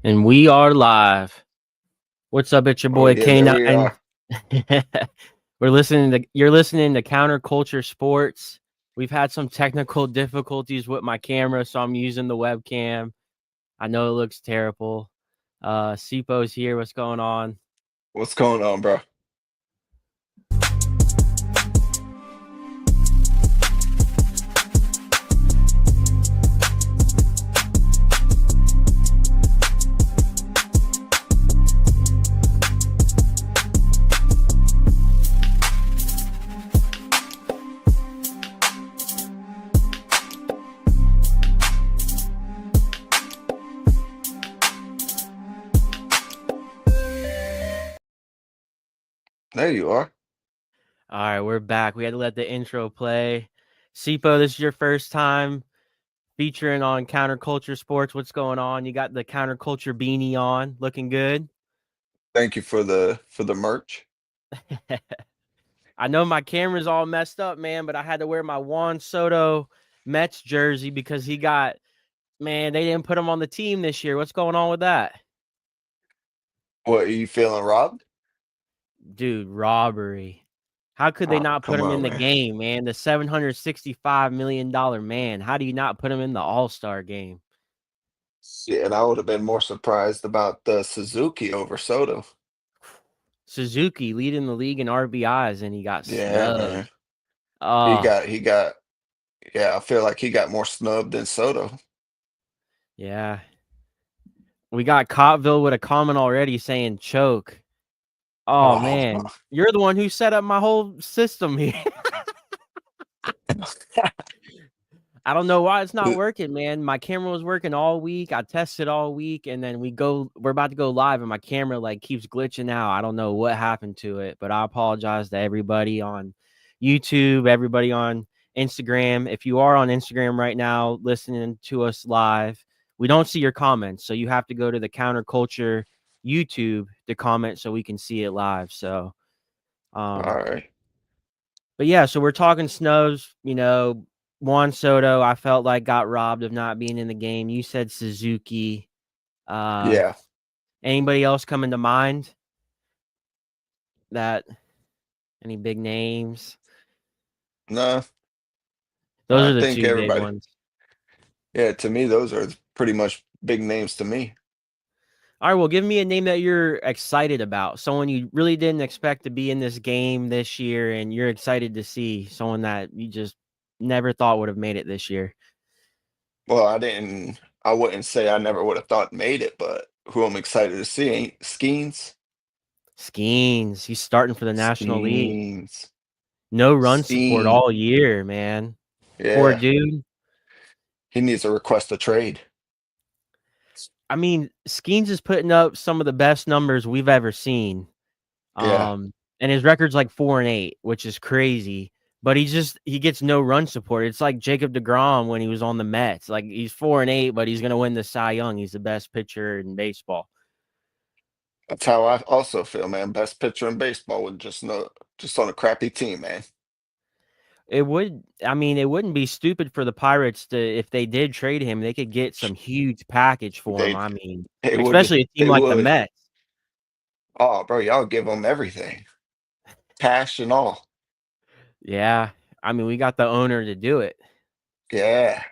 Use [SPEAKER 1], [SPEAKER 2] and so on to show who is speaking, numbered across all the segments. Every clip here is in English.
[SPEAKER 1] And we are live. What's up? It's your
[SPEAKER 2] Oh
[SPEAKER 1] boy
[SPEAKER 2] yeah, there we
[SPEAKER 1] K9.
[SPEAKER 2] are.
[SPEAKER 1] You're listening to Counterculture Sports. We've had some technical difficulties with my camera, so I'm using the webcam. I know it looks terrible. Sipo's here. What's going on?
[SPEAKER 2] What's going on, bro? There you are.
[SPEAKER 1] All right, we're back. We had to let the intro play. Sipo, this is your first time featuring on Counterculture Sports. What's going on? You got the Counterculture beanie on, looking good.
[SPEAKER 2] Thank you for the merch.
[SPEAKER 1] I know my camera's all messed up, man, but I had to wear my Juan Soto Mets jersey because they didn't put him on the team this year. What's going on with that?
[SPEAKER 2] What, are you feeling robbed?
[SPEAKER 1] Dude, robbery. How could they
[SPEAKER 2] Oh,
[SPEAKER 1] not put
[SPEAKER 2] come
[SPEAKER 1] him in
[SPEAKER 2] on,
[SPEAKER 1] the
[SPEAKER 2] man.
[SPEAKER 1] game, man? The $765 million man. How do you not put him in the All-Star game?
[SPEAKER 2] Yeah, and I would have been more surprised about the Suzuki over Soto.
[SPEAKER 1] Suzuki leading the league in RBIs, and he got
[SPEAKER 2] Yeah,
[SPEAKER 1] snubbed.
[SPEAKER 2] man. He
[SPEAKER 1] Oh,
[SPEAKER 2] got he got yeah, I feel like he got more snubbed than Soto.
[SPEAKER 1] yeah. We got Cottville with a comment already saying choke. Oh,
[SPEAKER 2] Oh,
[SPEAKER 1] man. You're the one who set up my whole system here. I don't know why it's not working, man. My camera was working all week. I tested all week, and then we're about to go live, and my camera like keeps glitching out. I don't know what happened to it, but I apologize to everybody on YouTube, everybody on Instagram. If you are on Instagram right now listening to us live, we don't see your comments, so you have to go to the Counterculture YouTube to comment so we can see it live. So,
[SPEAKER 2] all
[SPEAKER 1] um,
[SPEAKER 2] right.
[SPEAKER 1] but yeah, so we're talking snubs, Juan Soto, I felt like got robbed of not being in the game. You said Suzuki. Uh,
[SPEAKER 2] Yeah.
[SPEAKER 1] Anybody else coming to mind? That any big names?
[SPEAKER 2] No,
[SPEAKER 1] Those
[SPEAKER 2] I
[SPEAKER 1] are the
[SPEAKER 2] think
[SPEAKER 1] two big
[SPEAKER 2] everybody,
[SPEAKER 1] ones.
[SPEAKER 2] yeah, to me those are pretty much big names to me.
[SPEAKER 1] All right, well, give me a name that you're excited about. Someone you really didn't expect to be in this game this year, and you're excited to see someone that you just never thought would have made it this year.
[SPEAKER 2] Well, I wouldn't say I never would have thought made it, but who I'm excited to see ain't Skeens.
[SPEAKER 1] Skeens, he's starting for the National League.
[SPEAKER 2] Skeens.
[SPEAKER 1] No run support
[SPEAKER 2] Skeen.
[SPEAKER 1] all year, man. Poor
[SPEAKER 2] Yeah.
[SPEAKER 1] dude.
[SPEAKER 2] He needs to request a trade.
[SPEAKER 1] I mean, Skeens is putting up some of the best numbers we've ever seen.
[SPEAKER 2] Yeah.
[SPEAKER 1] And his record's like 4-8, which is crazy. But he gets no run support. It's like Jacob deGrom when he was on the Mets. Like he's 4-8, but he's gonna win the Cy Young. He's the best pitcher in baseball.
[SPEAKER 2] That's how I also feel, man. Best pitcher in baseball with just on a crappy team, man.
[SPEAKER 1] It wouldn't be stupid for the Pirates to if they did trade him, they could get some huge package for him.
[SPEAKER 2] They
[SPEAKER 1] I mean,
[SPEAKER 2] they would
[SPEAKER 1] especially a team
[SPEAKER 2] they
[SPEAKER 1] like the
[SPEAKER 2] would.
[SPEAKER 1] Mets.
[SPEAKER 2] Oh, bro, y'all give them everything. Cash and all.
[SPEAKER 1] Yeah. I mean, we got the owner to do it.
[SPEAKER 2] Yeah.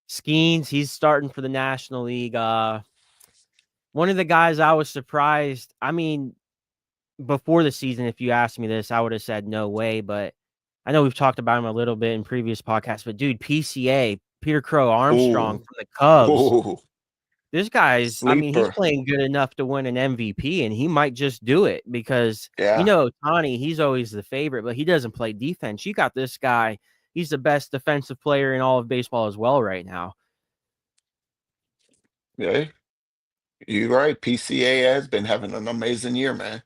[SPEAKER 1] Skeens, he's starting for the National League. One of the guys I was surprised. I mean, before the season, if you asked me this, I would have said no way. But I know we've talked about him a little bit in previous podcasts. But dude, PCA, Peter Crow Armstrong
[SPEAKER 2] Ooh.
[SPEAKER 1] from the Cubs.
[SPEAKER 2] Ooh.
[SPEAKER 1] He's
[SPEAKER 2] Sleeper.
[SPEAKER 1] playing good enough to win an MVP, and he might just do it because,
[SPEAKER 2] Yeah.
[SPEAKER 1] Tani, he's always the favorite, but he doesn't play defense. You got this guy. He's the best defensive player in all of baseball as well right now.
[SPEAKER 2] Yeah. You're right. PCA has been having an amazing year, man.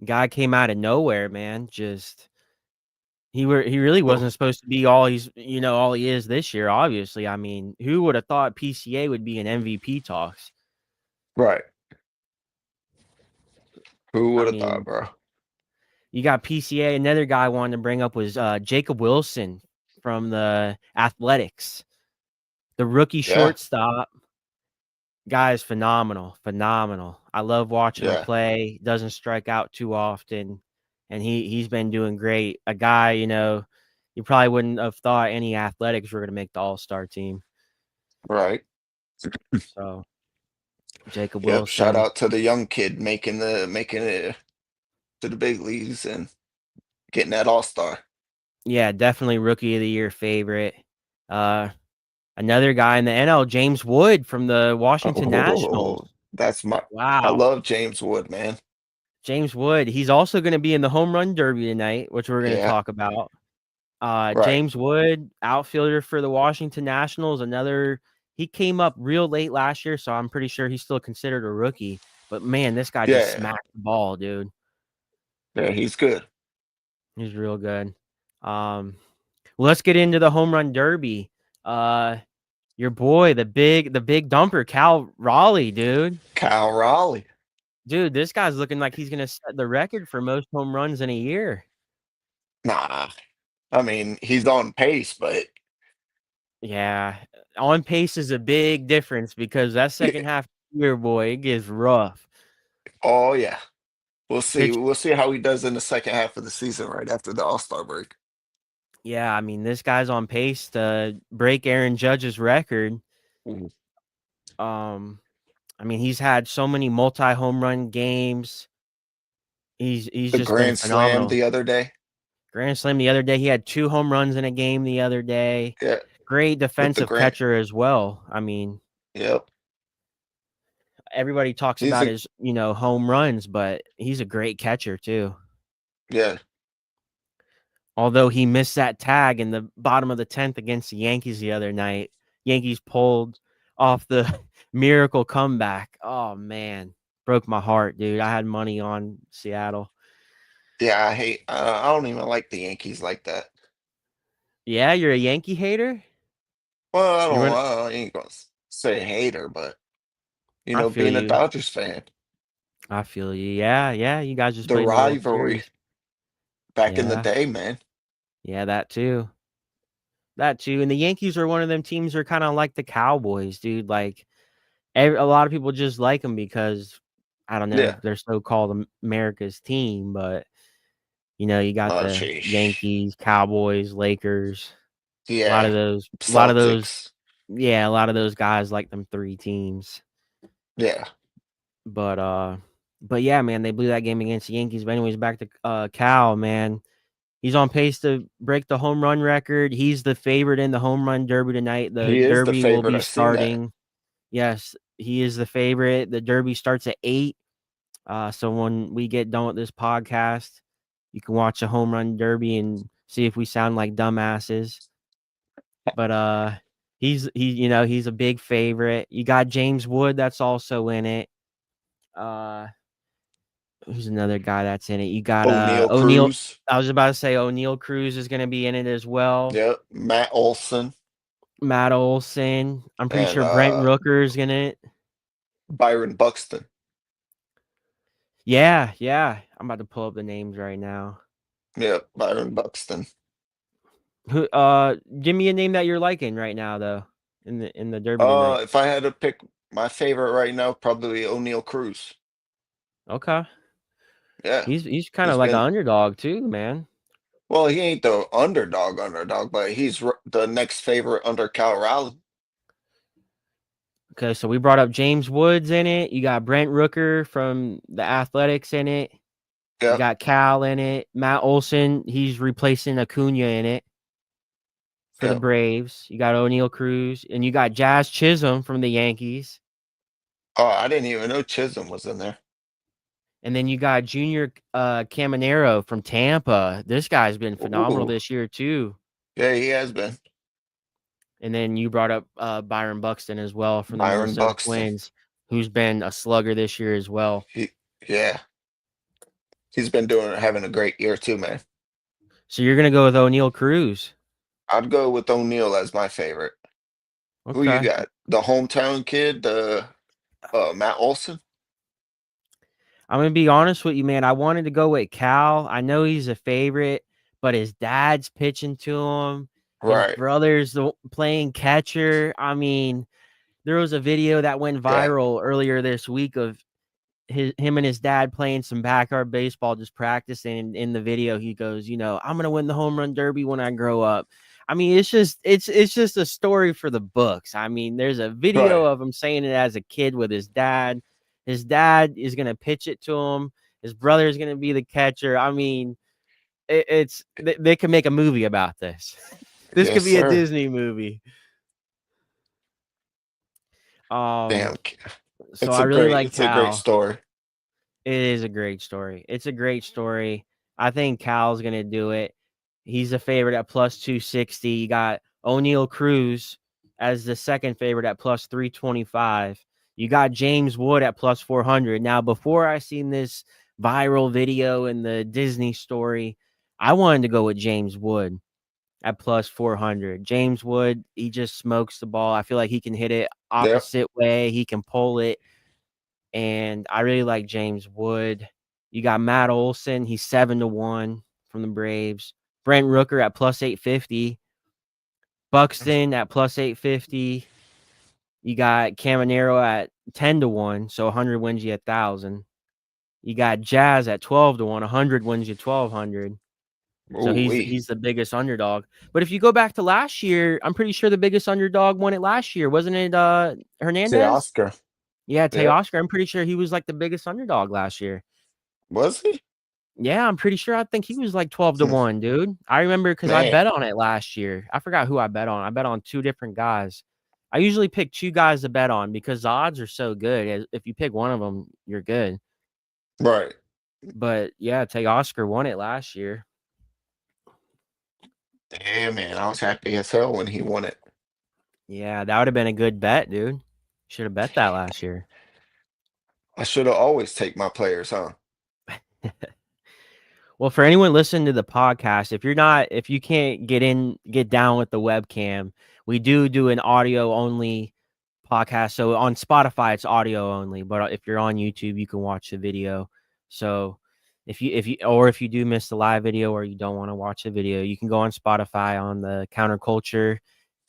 [SPEAKER 1] Guy came out of nowhere, man. He really
[SPEAKER 2] Oh,
[SPEAKER 1] wasn't supposed to be all all he is this year, obviously. I mean, who would have thought PCA would be in MVP talks?
[SPEAKER 2] right. Who
[SPEAKER 1] I
[SPEAKER 2] would have thought,
[SPEAKER 1] mean,
[SPEAKER 2] bro?
[SPEAKER 1] you got PCA. Another guy I wanted to bring up was Jacob Wilson from the Athletics, the rookie
[SPEAKER 2] Yeah,
[SPEAKER 1] shortstop. Guy is phenomenal, phenomenal. I love watching him
[SPEAKER 2] yeah,
[SPEAKER 1] play. Doesn't strike out too often, and he's been doing great. A guy, you probably wouldn't have thought any Athletics were going to make the All-Star team.
[SPEAKER 2] right.
[SPEAKER 1] So Jacob
[SPEAKER 2] Yep. Shout
[SPEAKER 1] Wilson,
[SPEAKER 2] out to the young kid making it to the big leagues and getting that All-Star.
[SPEAKER 1] yeah, definitely Rookie of the Year favorite. Uh, Another guy in the NL, James Wood from the Washington Nationals.
[SPEAKER 2] Oh, that's my. I
[SPEAKER 1] Wow.
[SPEAKER 2] love James Wood, man.
[SPEAKER 1] James Wood. He's also going to be in the home run derby tonight, which we're going to
[SPEAKER 2] Yeah,
[SPEAKER 1] talk about.
[SPEAKER 2] right.
[SPEAKER 1] James Wood, outfielder for the Washington Nationals. He came up real late last year, so I'm pretty sure he's still considered a rookie. But man, this guy just
[SPEAKER 2] Yeah,
[SPEAKER 1] smacked the ball, dude.
[SPEAKER 2] yeah, he's good.
[SPEAKER 1] He's real good. Let's get into the home run derby. Your boy, the big dumper, Cal Raleigh, dude.
[SPEAKER 2] Kyle Raleigh.
[SPEAKER 1] Dude, this guy's looking like he's gonna set the record for most home runs in a year.
[SPEAKER 2] Nah, I mean he's on pace, but
[SPEAKER 1] Yeah, on pace is a big difference because that second half of the year, boy, it gets rough.
[SPEAKER 2] oh yeah, we'll see.
[SPEAKER 1] Pitch,
[SPEAKER 2] We'll see how he does in the second half of the season, right after the All-Star break.
[SPEAKER 1] yeah, I mean, this guy's on pace to break Aaron Judge's record.
[SPEAKER 2] Mhm.
[SPEAKER 1] I mean, he's had so many multi-home run games. He's
[SPEAKER 2] The
[SPEAKER 1] just been
[SPEAKER 2] Grand Slam
[SPEAKER 1] phenomenal.
[SPEAKER 2] the other day.
[SPEAKER 1] Grand Slam the other day, he had 2 home runs in a game the other day.
[SPEAKER 2] Yeah,
[SPEAKER 1] Great
[SPEAKER 2] with the
[SPEAKER 1] defensive
[SPEAKER 2] Grand.
[SPEAKER 1] catcher as well. I mean,
[SPEAKER 2] Yep,
[SPEAKER 1] everybody talks
[SPEAKER 2] he's
[SPEAKER 1] about
[SPEAKER 2] a
[SPEAKER 1] his, home runs, but he's a great catcher too.
[SPEAKER 2] yeah.
[SPEAKER 1] Although he missed that tag in the bottom of the 10th against the Yankees the other night. Yankees pulled off the miracle comeback. Oh man, broke my heart, dude. I had money on Seattle.
[SPEAKER 2] Yeah, I hate. I don't even like the Yankees like that.
[SPEAKER 1] Yeah, you're a Yankee hater?
[SPEAKER 2] Well, I
[SPEAKER 1] You
[SPEAKER 2] don't.
[SPEAKER 1] run
[SPEAKER 2] I ain't gonna say hater, but
[SPEAKER 1] I feel
[SPEAKER 2] being a
[SPEAKER 1] you.
[SPEAKER 2] Dodgers fan,
[SPEAKER 1] I feel you. Yeah, yeah, you guys just
[SPEAKER 2] the
[SPEAKER 1] played in the World
[SPEAKER 2] rivalry
[SPEAKER 1] Series.
[SPEAKER 2] back in the
[SPEAKER 1] Yeah.
[SPEAKER 2] day, man.
[SPEAKER 1] Yeah, that too. That too. And the Yankees are one of them teams are kind of like the Cowboys, dude. Like a lot of people just like them because I don't know,
[SPEAKER 2] Yeah.
[SPEAKER 1] they're so-called America's team, but you got
[SPEAKER 2] Oh,
[SPEAKER 1] the
[SPEAKER 2] sheesh.
[SPEAKER 1] Yankees, Cowboys, Lakers, a lot
[SPEAKER 2] Yeah.
[SPEAKER 1] of those a lot of those
[SPEAKER 2] Celtics.
[SPEAKER 1] yeah, a lot of those guys like them 3 teams.
[SPEAKER 2] Yeah.
[SPEAKER 1] But yeah, man, they blew that game against the Yankees. But anyways, back to Cal, man. He's on pace to break the home run record. He's the favorite in the home run derby tonight. The
[SPEAKER 2] He is the
[SPEAKER 1] derby will
[SPEAKER 2] favorite.
[SPEAKER 1] be
[SPEAKER 2] I seen that.
[SPEAKER 1] starting. Yes, he is the favorite. The derby starts at 8. So when we get done with this podcast, you can watch a home run derby and see if we sound like dumbasses. But he's a big favorite. You got James Wood that's also in it. Who's another guy that's in it? You got
[SPEAKER 2] O'Neal
[SPEAKER 1] O'Neal.
[SPEAKER 2] Cruz.
[SPEAKER 1] I was about to say O'Neal Cruz is going to be in it as well.
[SPEAKER 2] Yep. Matt Olson
[SPEAKER 1] Matt Olson. I'm pretty
[SPEAKER 2] and
[SPEAKER 1] sure Brent Rooker is in it.
[SPEAKER 2] Byron Buxton.
[SPEAKER 1] Yeah, yeah. I'm about to pull up the names right now.
[SPEAKER 2] Yep. Byron Buxton.
[SPEAKER 1] Who? Give me a name that you're liking right now, though. In the derby tonight.
[SPEAKER 2] If I had to pick my favorite right now, probably O'Neal Cruz.
[SPEAKER 1] Okay.
[SPEAKER 2] Yeah.
[SPEAKER 1] He's kind of
[SPEAKER 2] He's
[SPEAKER 1] like an
[SPEAKER 2] been
[SPEAKER 1] underdog too, man.
[SPEAKER 2] well, he ain't the underdog, but he's the next favorite under Cal Raleigh.
[SPEAKER 1] Okay, so we brought up James Woods in it. You got Brent Rooker from the Athletics in it. You
[SPEAKER 2] Yep.
[SPEAKER 1] got Cal in it. Matt Olson, he's replacing Acuna in it for the
[SPEAKER 2] Yep.
[SPEAKER 1] Braves. You got O'Neal Cruz, and you got Jazz Chisholm from the Yankees.
[SPEAKER 2] Oh, I didn't even know Chisholm was in there.
[SPEAKER 1] And then you got Junior Caminero from Tampa. This guy's been phenomenal
[SPEAKER 2] Ooh.
[SPEAKER 1] this year too.
[SPEAKER 2] Yeah, he has been.
[SPEAKER 1] And then you brought up Byron Buxton as well from the
[SPEAKER 2] Byron
[SPEAKER 1] Minnesota
[SPEAKER 2] Buxton.
[SPEAKER 1] Twins, who's been a slugger this year as well.
[SPEAKER 2] Yeah. He's been having a great year too, man.
[SPEAKER 1] So you're gonna go with O'Neal Cruz.
[SPEAKER 2] I'd go with O'Neal as my favorite. Who you
[SPEAKER 1] Okay.
[SPEAKER 2] got? The hometown kid, the Matt Olson?
[SPEAKER 1] I'm gonna be honest with you, man. I wanted to go with Cal. I know he's a favorite, but his dad's pitching to him. His
[SPEAKER 2] Right.
[SPEAKER 1] brother's playing catcher. I mean, there was a video that went
[SPEAKER 2] Yeah.
[SPEAKER 1] viral earlier this week of him and his dad playing some backyard baseball, just practicing. In the video, he goes, I'm gonna win the home run derby when I grow up. I mean, it's just a story for the books. I mean, there's a video
[SPEAKER 2] Right.
[SPEAKER 1] of him saying it as a kid with his dad. His dad is gonna pitch it to him. His brother is gonna be the catcher. I mean, they can make a movie about this. This could
[SPEAKER 2] Yes,
[SPEAKER 1] be a
[SPEAKER 2] sir.
[SPEAKER 1] Disney movie.
[SPEAKER 2] Damn.
[SPEAKER 1] So I really like
[SPEAKER 2] It's a great
[SPEAKER 1] Cal.
[SPEAKER 2] story.
[SPEAKER 1] It is a great story. It's a great story. I think Cal's gonna do it. He's a favorite at plus 260. You got O'Neal Cruz as the second favorite at plus 325. You got James Wood at plus 400. Now, before I seen this viral video in the Disney story, I wanted to go with James Wood at plus 400. James Wood, he just smokes the ball. I feel like he can hit it
[SPEAKER 2] Yep.
[SPEAKER 1] opposite way. He can pull it. And I really like James Wood. You got Matt Olson. He's 7-1 from the Braves. Brent Rooker at plus 850. Buxton at plus 850. You got Caminero at 10-1, so 100 wins you 1,000. You got Jazz at 12-1, 100 wins you 1,200. So
[SPEAKER 2] Ooh wee.
[SPEAKER 1] he's the biggest underdog. But if you go back to last year, I'm pretty sure the biggest underdog won it last year, wasn't it?
[SPEAKER 2] Say
[SPEAKER 1] Hernandez.
[SPEAKER 2] Oscar.
[SPEAKER 1] Yeah,
[SPEAKER 2] Yep.
[SPEAKER 1] Teoscar. I'm pretty sure he was like the biggest underdog last year.
[SPEAKER 2] Was he?
[SPEAKER 1] Yeah, I'm pretty sure. I think he was like
[SPEAKER 2] Hmm.
[SPEAKER 1] 12-1, dude. I remember because I
[SPEAKER 2] Man.
[SPEAKER 1] bet on it last year. I forgot who I bet on. I bet on two different guys. I usually pick two guys to bet on because the odds are so good. If you pick one of them, you're good.
[SPEAKER 2] Right.
[SPEAKER 1] But yeah, Teoscar won it last year.
[SPEAKER 2] Damn, man. I was happy as hell when he won it.
[SPEAKER 1] Yeah, that would have been a good bet, dude. Should have bet that last year.
[SPEAKER 2] I should have always take my players, huh?
[SPEAKER 1] Well, for anyone listening to the podcast, if you can't get down with the webcam, we do an audio only podcast. So on Spotify, it's audio only, but if you're on YouTube, you can watch the video. So if you do miss the live video or you don't want to watch the video, you can go on Spotify on the Counterculture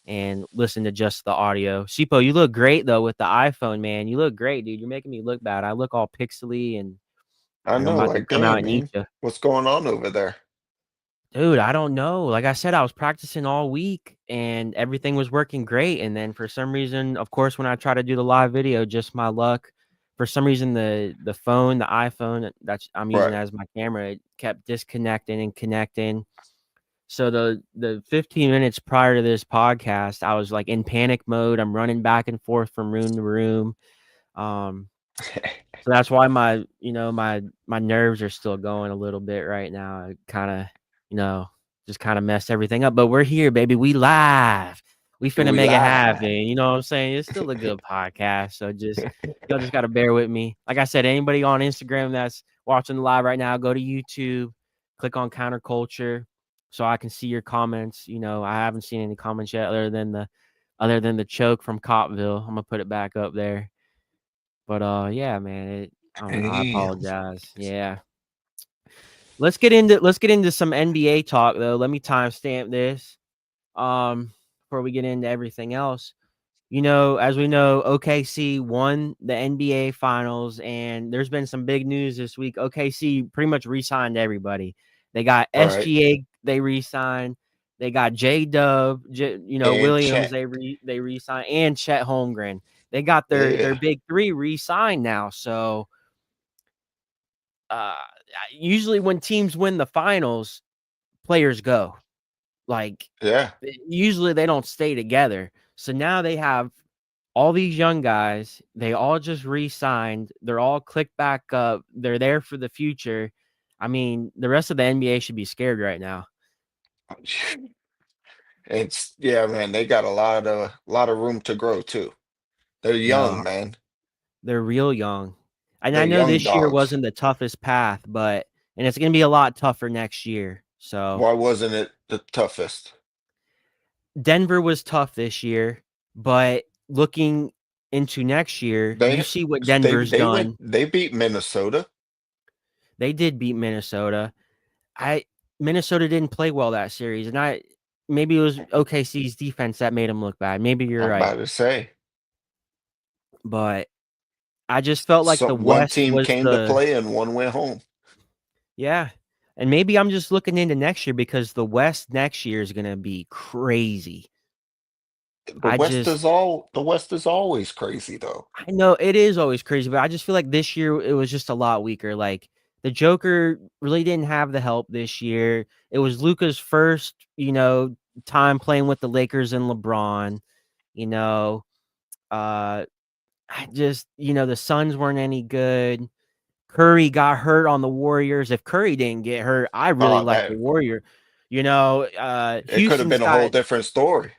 [SPEAKER 1] and listen to just the audio. Sipo, you look great though with the iPhone, man. You look great, dude. You're making me look bad. I look all pixely and
[SPEAKER 2] I
[SPEAKER 1] like I'm
[SPEAKER 2] know,
[SPEAKER 1] about to
[SPEAKER 2] like,
[SPEAKER 1] come out
[SPEAKER 2] damn,
[SPEAKER 1] and eat
[SPEAKER 2] man.
[SPEAKER 1] you.
[SPEAKER 2] What's going on over there?
[SPEAKER 1] Dude, I don't know. Like I said, I was practicing all week and everything was working great. And then for some reason, of course, when I try to do the live video, just my luck. For some reason, the iPhone that I'm using
[SPEAKER 2] Right.
[SPEAKER 1] as my camera, it kept disconnecting and connecting. So the 15 minutes prior to this podcast, I was like in panic mode. I'm running back and forth from room to room. So that's why my nerves are still going a little bit right now. I kind of, just kind of messed everything up. But we're here, baby. We live. We finna
[SPEAKER 2] We
[SPEAKER 1] make it
[SPEAKER 2] live.
[SPEAKER 1] happen. You know what I'm saying? It's still a good podcast. So y'all just gotta bear with me. Like I said, anybody on Instagram that's watching the live right now, go to YouTube, click on Counterculture so I can see your comments. I haven't seen any comments yet other than the choke from Copville. I'm gonna put it back up there. But yeah, man, I
[SPEAKER 2] Damn.
[SPEAKER 1] apologize. Yeah. Let's get into some NBA talk though. Let me timestamp this. Before we get into everything else. As we know, OKC won the NBA finals, and there's been some big news this week. OKC pretty much re-signed everybody. They got
[SPEAKER 2] Right.
[SPEAKER 1] SGA, they re-signed. They got J-Dub,
[SPEAKER 2] And
[SPEAKER 1] Williams,
[SPEAKER 2] check.
[SPEAKER 1] they re-signed, and Chet Holmgren. They got their
[SPEAKER 2] Yeah.
[SPEAKER 1] big three re-signed now. So uh usually when teams win the finals, players go. Like
[SPEAKER 2] Yeah.
[SPEAKER 1] usually they don't stay together. So now they have all these young guys, they all just re-signed. They're all clicked back up. They're there for the future. I mean, the rest of the NBA should be scared right now.
[SPEAKER 2] It's yeah, man. They got a lot of room to grow too. They're young,
[SPEAKER 1] No,
[SPEAKER 2] man.
[SPEAKER 1] they're real young. And
[SPEAKER 2] They're
[SPEAKER 1] I know
[SPEAKER 2] young
[SPEAKER 1] this year
[SPEAKER 2] dogs.
[SPEAKER 1] wasn't the toughest path, and it's going to be a lot tougher next year. So
[SPEAKER 2] Why wasn't it the toughest?
[SPEAKER 1] Denver was tough this year, but looking into next year, you
[SPEAKER 2] They
[SPEAKER 1] see what
[SPEAKER 2] they
[SPEAKER 1] Denver's
[SPEAKER 2] they went
[SPEAKER 1] done.
[SPEAKER 2] they beat Minnesota.
[SPEAKER 1] They did beat Minnesota. Minnesota didn't play well that series, and maybe it was OKC's defense that made them look bad. Maybe you're
[SPEAKER 2] I'm
[SPEAKER 1] right,
[SPEAKER 2] about to say.
[SPEAKER 1] but I just felt like
[SPEAKER 2] So
[SPEAKER 1] the
[SPEAKER 2] one
[SPEAKER 1] West
[SPEAKER 2] team
[SPEAKER 1] was
[SPEAKER 2] came to play and one went home.
[SPEAKER 1] yeah. And maybe I'm just looking into next year because the West next year is gonna be crazy. I just
[SPEAKER 2] The West is always crazy though.
[SPEAKER 1] I know it is always crazy, but I just feel like this year it was just a lot weaker. Like the Joker really didn't have the help this year. It was Luka's first, time playing with the Lakers and LeBron. You know, uh, I just, the Suns weren't any good. Curry got hurt on the Warriors. If Curry didn't get hurt, I really
[SPEAKER 2] Oh
[SPEAKER 1] like the
[SPEAKER 2] man,
[SPEAKER 1] Warrior.
[SPEAKER 2] it could have
[SPEAKER 1] Houston's
[SPEAKER 2] been a whole
[SPEAKER 1] got
[SPEAKER 2] different story.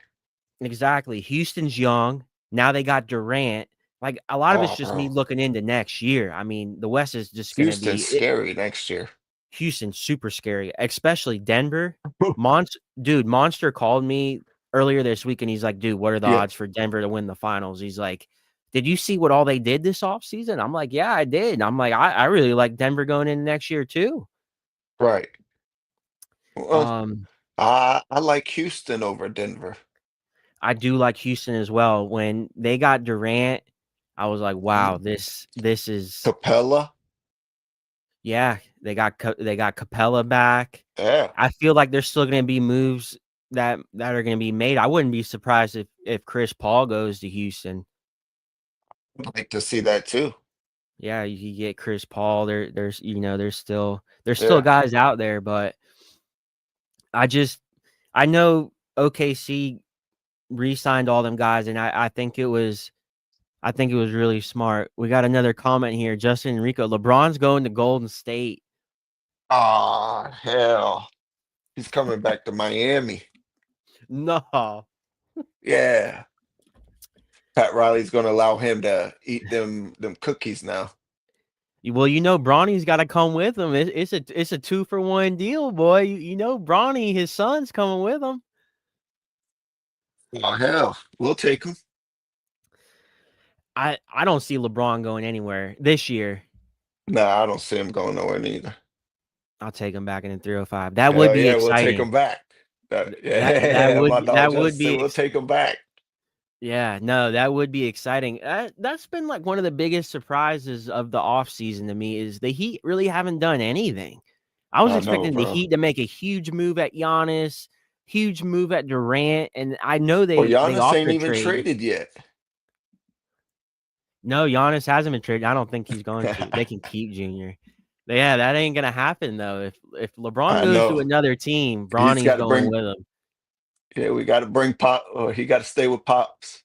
[SPEAKER 1] exactly. Houston's young. Now they got Durant. Like a lot of it's
[SPEAKER 2] Oh
[SPEAKER 1] just me
[SPEAKER 2] bro,
[SPEAKER 1] looking into next year. I mean, the West is just going to
[SPEAKER 2] Houston's
[SPEAKER 1] be it.
[SPEAKER 2] scary next year.
[SPEAKER 1] Houston's super scary, especially Denver. Monster called me earlier this week and he's like, dude, what are the
[SPEAKER 2] Yeah,
[SPEAKER 1] odds for Denver to win the finals? He's like, did you see what all they did this offseason? I'm like, yeah, I did. I'm like, I really like Denver going in next year too.
[SPEAKER 2] right. Well,
[SPEAKER 1] Um,
[SPEAKER 2] I like Houston over Denver.
[SPEAKER 1] I do like Houston as well. When they got Durant, I was like, wow,
[SPEAKER 2] Mhm.
[SPEAKER 1] this is
[SPEAKER 2] Capella,
[SPEAKER 1] yeah. They got Capella back.
[SPEAKER 2] yeah.
[SPEAKER 1] I feel like there's still going to be moves that are going to be made. I wouldn't be surprised if Chris Paul goes to Houston.
[SPEAKER 2] I'd like to see that too.
[SPEAKER 1] Yeah, you get Chris Paul. There's still
[SPEAKER 2] Yeah.
[SPEAKER 1] guys out there, but I just I know OKC re-signed all them guys, and I think it was really smart. We got another comment here. Justin Enrico. LeBron's going to Golden State.
[SPEAKER 2] Ah, hell. He's coming back to Miami.
[SPEAKER 1] No.
[SPEAKER 2] Yeah. Pat Riley's gonna allow him to eat them cookies now.
[SPEAKER 1] Well, Bronny's got to come with him. It's a 2-for-1 deal, boy. Bronny, his son's coming with him.
[SPEAKER 2] Oh hell. We'll take him.
[SPEAKER 1] I don't see LeBron going anywhere this year.
[SPEAKER 2] Nah, I don't see him going nowhere neither.
[SPEAKER 1] I'll take him back in the 305. That would
[SPEAKER 2] Hell
[SPEAKER 1] be
[SPEAKER 2] yeah, we'll take
[SPEAKER 1] exciting.
[SPEAKER 2] him back.
[SPEAKER 1] That
[SPEAKER 2] Yeah, my
[SPEAKER 1] would
[SPEAKER 2] dog
[SPEAKER 1] that would
[SPEAKER 2] just said
[SPEAKER 1] be
[SPEAKER 2] we'll take him back.
[SPEAKER 1] yeah, no, that would be exciting. That's been like one of the biggest surprises of the offseason to me is the Heat really haven't done anything. I was
[SPEAKER 2] I know,
[SPEAKER 1] expecting the
[SPEAKER 2] bro.
[SPEAKER 1] Heat to make a huge move at Giannis, huge move at Durant, and I know
[SPEAKER 2] Well,
[SPEAKER 1] they
[SPEAKER 2] Giannis ain't
[SPEAKER 1] offered
[SPEAKER 2] even
[SPEAKER 1] trade.
[SPEAKER 2] traded yet.
[SPEAKER 1] No, Giannis hasn't been traded. I don't think he's going to. They can keep Junior. Yeah, that ain't gonna happen though. If LeBron
[SPEAKER 2] I
[SPEAKER 1] goes to
[SPEAKER 2] know.
[SPEAKER 1] another team,
[SPEAKER 2] He's
[SPEAKER 1] Bronny's
[SPEAKER 2] got to
[SPEAKER 1] going
[SPEAKER 2] bring.
[SPEAKER 1] with him.
[SPEAKER 2] Yeah, we got to bring Pop. Or he got to stay with Pops.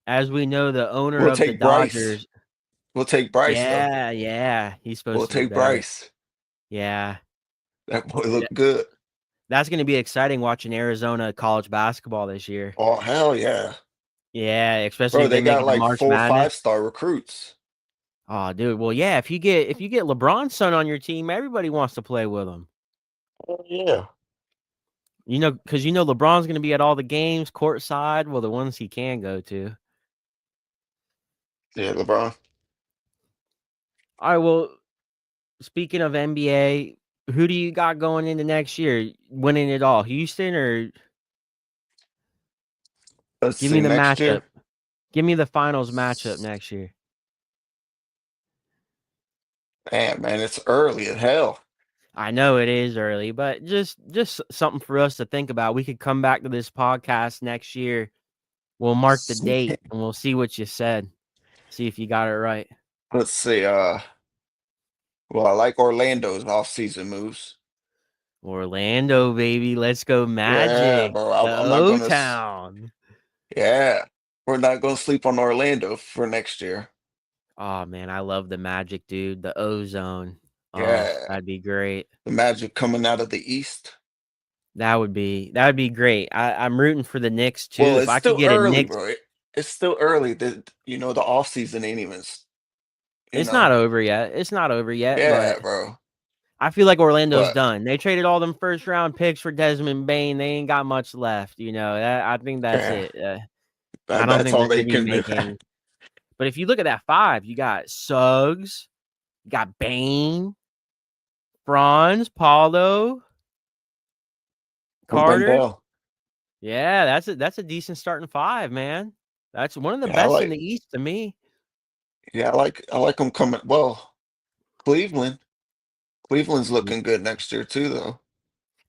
[SPEAKER 1] As we know, the owner
[SPEAKER 2] We'll
[SPEAKER 1] of the
[SPEAKER 2] take Bryce.
[SPEAKER 1] Dodgers.
[SPEAKER 2] We'll take Bryce though.
[SPEAKER 1] Yeah, he's
[SPEAKER 2] We'll
[SPEAKER 1] supposed to be
[SPEAKER 2] take
[SPEAKER 1] better.
[SPEAKER 2] Bryce.
[SPEAKER 1] Yeah.
[SPEAKER 2] That boy
[SPEAKER 1] Yeah.
[SPEAKER 2] looked good.
[SPEAKER 1] That's gonna be exciting watching Arizona college basketball this year.
[SPEAKER 2] Oh hell yeah,
[SPEAKER 1] Yeah, especially
[SPEAKER 2] bro!
[SPEAKER 1] if they
[SPEAKER 2] They
[SPEAKER 1] make
[SPEAKER 2] got
[SPEAKER 1] it to
[SPEAKER 2] like
[SPEAKER 1] March
[SPEAKER 2] four
[SPEAKER 1] Madness.
[SPEAKER 2] 5-star recruits.
[SPEAKER 1] Oh, dude. Well, yeah, if you get LeBron's son on your team, everybody wants to play with him.
[SPEAKER 2] Oh yeah,
[SPEAKER 1] Because LeBron's gonna be at all the games, courtside, well, the ones he can go to.
[SPEAKER 2] yeah, LeBron.
[SPEAKER 1] All right, well, speaking of NBA, who do you got going into next year? Winning it all? Houston or
[SPEAKER 2] Let's
[SPEAKER 1] give me
[SPEAKER 2] see
[SPEAKER 1] the
[SPEAKER 2] next
[SPEAKER 1] matchup?
[SPEAKER 2] year.
[SPEAKER 1] Give me the finals matchup next year.
[SPEAKER 2] Man, it's early as hell.
[SPEAKER 1] I know it is early, but just something for us to think about. We could come back to this podcast next year. We'll mark the date and we'll see what you said. See if you got it right.
[SPEAKER 2] Let's see. Well, I like Orlando's off-season moves.
[SPEAKER 1] Orlando, baby. Let's go
[SPEAKER 2] Yeah,
[SPEAKER 1] Magic.
[SPEAKER 2] bro.
[SPEAKER 1] The
[SPEAKER 2] I'm not gonna.
[SPEAKER 1] O-Town.
[SPEAKER 2] Yeah, we're not gonna sleep on Orlando for next year.
[SPEAKER 1] Oh man, I love the Magic, dude. The Ozone. Oh,
[SPEAKER 2] Yeah,
[SPEAKER 1] that'd be great.
[SPEAKER 2] the Magic coming out of the East.
[SPEAKER 1] That would be great. I'm rooting for the Knicks too.
[SPEAKER 2] Well,
[SPEAKER 1] If
[SPEAKER 2] it's
[SPEAKER 1] I could
[SPEAKER 2] still
[SPEAKER 1] get a
[SPEAKER 2] early,
[SPEAKER 1] Knicks,
[SPEAKER 2] bro. It's still early. The off season ain't even. You
[SPEAKER 1] it's
[SPEAKER 2] know.
[SPEAKER 1] not over yet. It's not over yet,
[SPEAKER 2] Yeah,
[SPEAKER 1] but
[SPEAKER 2] bro.
[SPEAKER 1] I feel like Orlando's
[SPEAKER 2] But
[SPEAKER 1] done. They traded all them first round picks for Desmond Bain. They ain't got much left. I think that's
[SPEAKER 2] yeah,
[SPEAKER 1] it. I don't
[SPEAKER 2] that's
[SPEAKER 1] think
[SPEAKER 2] all
[SPEAKER 1] they're going
[SPEAKER 2] they
[SPEAKER 1] to be
[SPEAKER 2] can do.
[SPEAKER 1] making. But if you look at that five, you got Suggs, you got Bain, Franz, Paulo,
[SPEAKER 2] with
[SPEAKER 1] Carter.
[SPEAKER 2] Wendell.
[SPEAKER 1] Yeah, that's a decent starting five, man. That's one of the
[SPEAKER 2] Yeah,
[SPEAKER 1] best in the East to me.
[SPEAKER 2] I like them coming. Well, Cleveland. Cleveland's looking good next year too, though.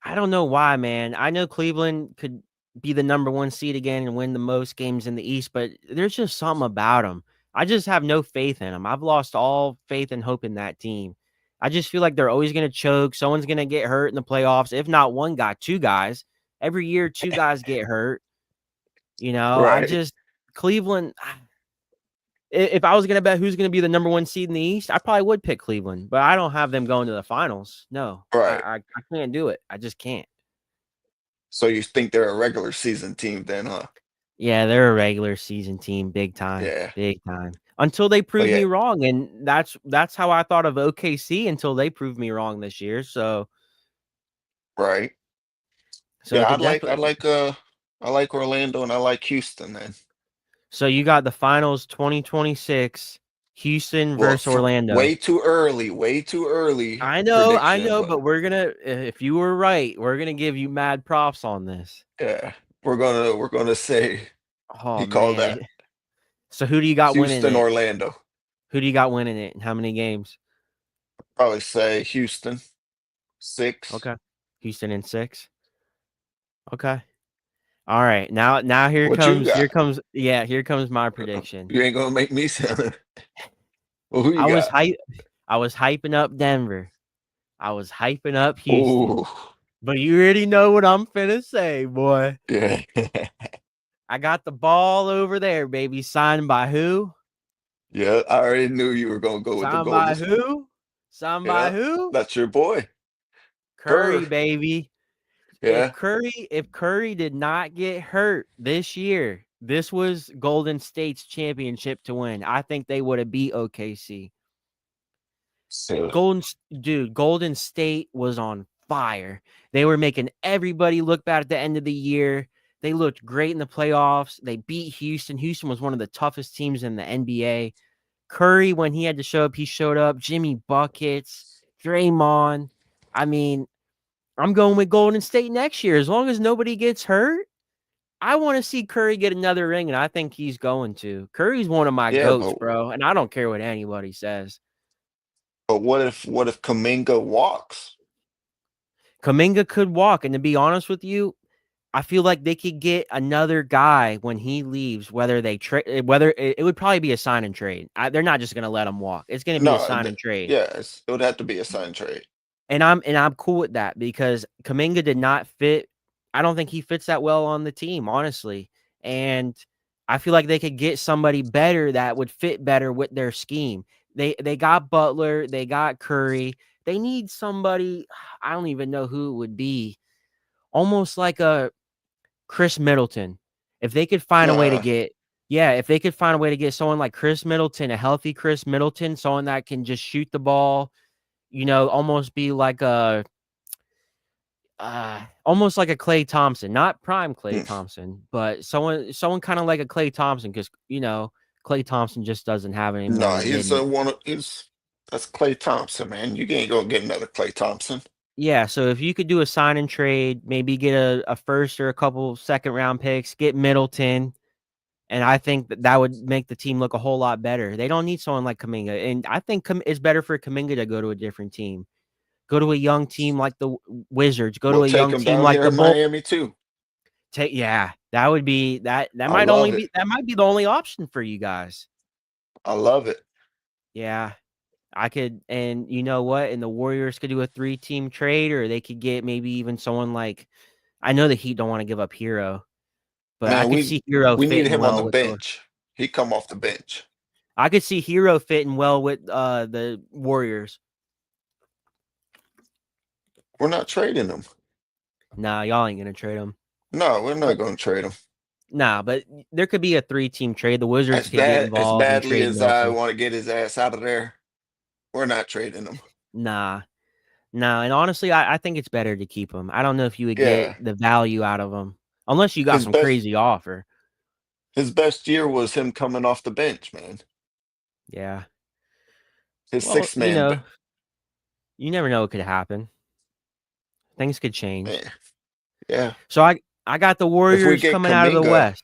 [SPEAKER 1] I don't know why, man. I know Cleveland could be the number 1 seed again and win the most games in the East, but there's just something about them. I just have no faith in them. I've lost all faith and hope in that team. I just feel like they're always going to choke. Someone's going to get hurt in the playoffs. If not one guy, two guys. Every year, two guys get hurt. I
[SPEAKER 2] Right,
[SPEAKER 1] just Cleveland. If I was going to bet who's going to be the number 1 seed in the East, I probably would pick Cleveland, but I don't have them going to the finals. No,
[SPEAKER 2] right.
[SPEAKER 1] I can't do it. I just can't.
[SPEAKER 2] So you think they're a regular season team then, huh?
[SPEAKER 1] Yeah, they're a regular season team, big time,
[SPEAKER 2] Yeah.
[SPEAKER 1] big time. Until they
[SPEAKER 2] But
[SPEAKER 1] prove
[SPEAKER 2] yeah,
[SPEAKER 1] me wrong, and that's how I thought of OKC until they proved me wrong this year. So
[SPEAKER 2] right.
[SPEAKER 1] so
[SPEAKER 2] Yeah,
[SPEAKER 1] it could definitely.
[SPEAKER 2] I like Orlando and I like Houston then.
[SPEAKER 1] So you got the finals 2026, Houston
[SPEAKER 2] Well,
[SPEAKER 1] versus Orlando.
[SPEAKER 2] way too early
[SPEAKER 1] I
[SPEAKER 2] prediction,
[SPEAKER 1] know,
[SPEAKER 2] but
[SPEAKER 1] but we're gonna. If you were right, we're gonna give you mad props on this.
[SPEAKER 2] yeah, we're gonna say
[SPEAKER 1] Oh
[SPEAKER 2] he called
[SPEAKER 1] man.
[SPEAKER 2] that
[SPEAKER 1] So who do you got winning
[SPEAKER 2] Houston,
[SPEAKER 1] it?
[SPEAKER 2] Orlando.
[SPEAKER 1] Who do you got winning it? And how many games?
[SPEAKER 2] Probably say Houston 6.
[SPEAKER 1] Okay, Houston in 6. Okay. All right. Now
[SPEAKER 2] What you got?
[SPEAKER 1] here comes my prediction.
[SPEAKER 2] You ain't gonna make me sound. Well, who you
[SPEAKER 1] I was
[SPEAKER 2] got?
[SPEAKER 1] hype I was hyping up Denver. I was hyping up Houston.
[SPEAKER 2] Oh,
[SPEAKER 1] But you already know what I'm finna say, boy.
[SPEAKER 2] yeah,
[SPEAKER 1] I got the ball over there, baby. Signed by who?
[SPEAKER 2] yeah. I already knew you were gonna go with the
[SPEAKER 1] Signed
[SPEAKER 2] Golden
[SPEAKER 1] by
[SPEAKER 2] State.
[SPEAKER 1] who? Signed by
[SPEAKER 2] Yeah,
[SPEAKER 1] who?
[SPEAKER 2] that's your boy,
[SPEAKER 1] Curry,
[SPEAKER 2] Kerr.
[SPEAKER 1] baby.
[SPEAKER 2] Yeah,
[SPEAKER 1] If Curry did not get hurt this year, this was Golden State's championship to win. I think they would have beat OKC.
[SPEAKER 2] so
[SPEAKER 1] Golden State was on fire. They were making everybody look bad at the end of the year. They looked great in the playoffs. They beat Houston. Houston was one of the toughest teams in the NBA. Curry, when he had to show up, he showed up. Jimmy buckets, Draymond. I mean, I'm going with Golden State next year. As long as nobody gets hurt, I want to see Curry get another ring, and I think he's going to. Curry's one of my
[SPEAKER 2] yeah,
[SPEAKER 1] goats, bro, and I don't care what anybody says.
[SPEAKER 2] but what if Kaminga walks?
[SPEAKER 1] Kaminga could walk, and to be honest with you, I feel like they could get another guy when he leaves. Whether they trade, whether it would probably be a sign and trade. They're not just going to let him walk. It's going to be a
[SPEAKER 2] No,
[SPEAKER 1] sign and trade,
[SPEAKER 2] yeah, it would have to be a sign trade.
[SPEAKER 1] and I'm cool with that because Kaminga did not fit. I don't think he fits that well on the team, honestly, and I feel like they could get somebody better that would fit better with their scheme. They got Butler, they got Curry. They need somebody. I don't even know who it would be. Almost like a Chris Middleton. If they could find a way to
[SPEAKER 2] Uh,
[SPEAKER 1] get yeah, if they could find a way to get someone like Chris Middleton, a healthy Chris Middleton, someone that can just shoot the ball, almost be like almost like a Klay Thompson, not prime Klay
[SPEAKER 2] hmm.
[SPEAKER 1] Thompson, but someone kind of like a Klay Thompson because Klay Thompson just doesn't have any more
[SPEAKER 2] No,
[SPEAKER 1] in
[SPEAKER 2] he's
[SPEAKER 1] him.
[SPEAKER 2] he's that's Clay Thompson, man. You ain't gonna get another Clay Thompson.
[SPEAKER 1] Yeah, so if you could do a sign and trade, maybe get a first or a couple second round picks, get Middleton. And I think that would make the team look a whole lot better. They don't need someone like Kaminga. And I think it's better for Kaminga to go to a different team. Go to a young team like the Wizards. Go to
[SPEAKER 2] We'll
[SPEAKER 1] a
[SPEAKER 2] take
[SPEAKER 1] young
[SPEAKER 2] him
[SPEAKER 1] team
[SPEAKER 2] down
[SPEAKER 1] like
[SPEAKER 2] here
[SPEAKER 1] the
[SPEAKER 2] in
[SPEAKER 1] Bull.
[SPEAKER 2] Miami too.
[SPEAKER 1] Yeah, that would be that
[SPEAKER 2] I
[SPEAKER 1] might
[SPEAKER 2] love it.
[SPEAKER 1] that might be the only option for you guys.
[SPEAKER 2] I love it.
[SPEAKER 1] Yeah. I could, and you know what? And the Warriors could do a 3-team trade, or they could get maybe even someone like I know the Heat don't want to give up Hero, but I
[SPEAKER 2] Man,
[SPEAKER 1] could see Hero
[SPEAKER 2] we need
[SPEAKER 1] fitting
[SPEAKER 2] him on
[SPEAKER 1] well
[SPEAKER 2] the
[SPEAKER 1] with the
[SPEAKER 2] bench. He come off the bench.
[SPEAKER 1] I could see Hero fitting well with the Warriors.
[SPEAKER 2] We're not trading him.
[SPEAKER 1] Nah, y'all ain't gonna trade him.
[SPEAKER 2] No, we're not gonna trade him.
[SPEAKER 1] Nah, but there could be a 3-team trade. The Wizards could get
[SPEAKER 2] As
[SPEAKER 1] involved and
[SPEAKER 2] badly
[SPEAKER 1] trade
[SPEAKER 2] as I
[SPEAKER 1] Middleton.
[SPEAKER 2] want to get his ass out of there, we're not trading him.
[SPEAKER 1] Nah, and honestly, I think it's better to keep him. I don't know if you would get
[SPEAKER 2] Yeah,
[SPEAKER 1] the value out of him unless you got
[SPEAKER 2] his
[SPEAKER 1] some
[SPEAKER 2] best
[SPEAKER 1] crazy offer.
[SPEAKER 2] his best year was him coming off the bench, man.
[SPEAKER 1] Yeah.
[SPEAKER 2] His
[SPEAKER 1] Well,
[SPEAKER 2] six man.
[SPEAKER 1] you never know what could happen. Things could change.
[SPEAKER 2] Man, yeah.
[SPEAKER 1] So I got the
[SPEAKER 2] If we
[SPEAKER 1] Warriors
[SPEAKER 2] get
[SPEAKER 1] coming out of the
[SPEAKER 2] Kaminga,
[SPEAKER 1] West.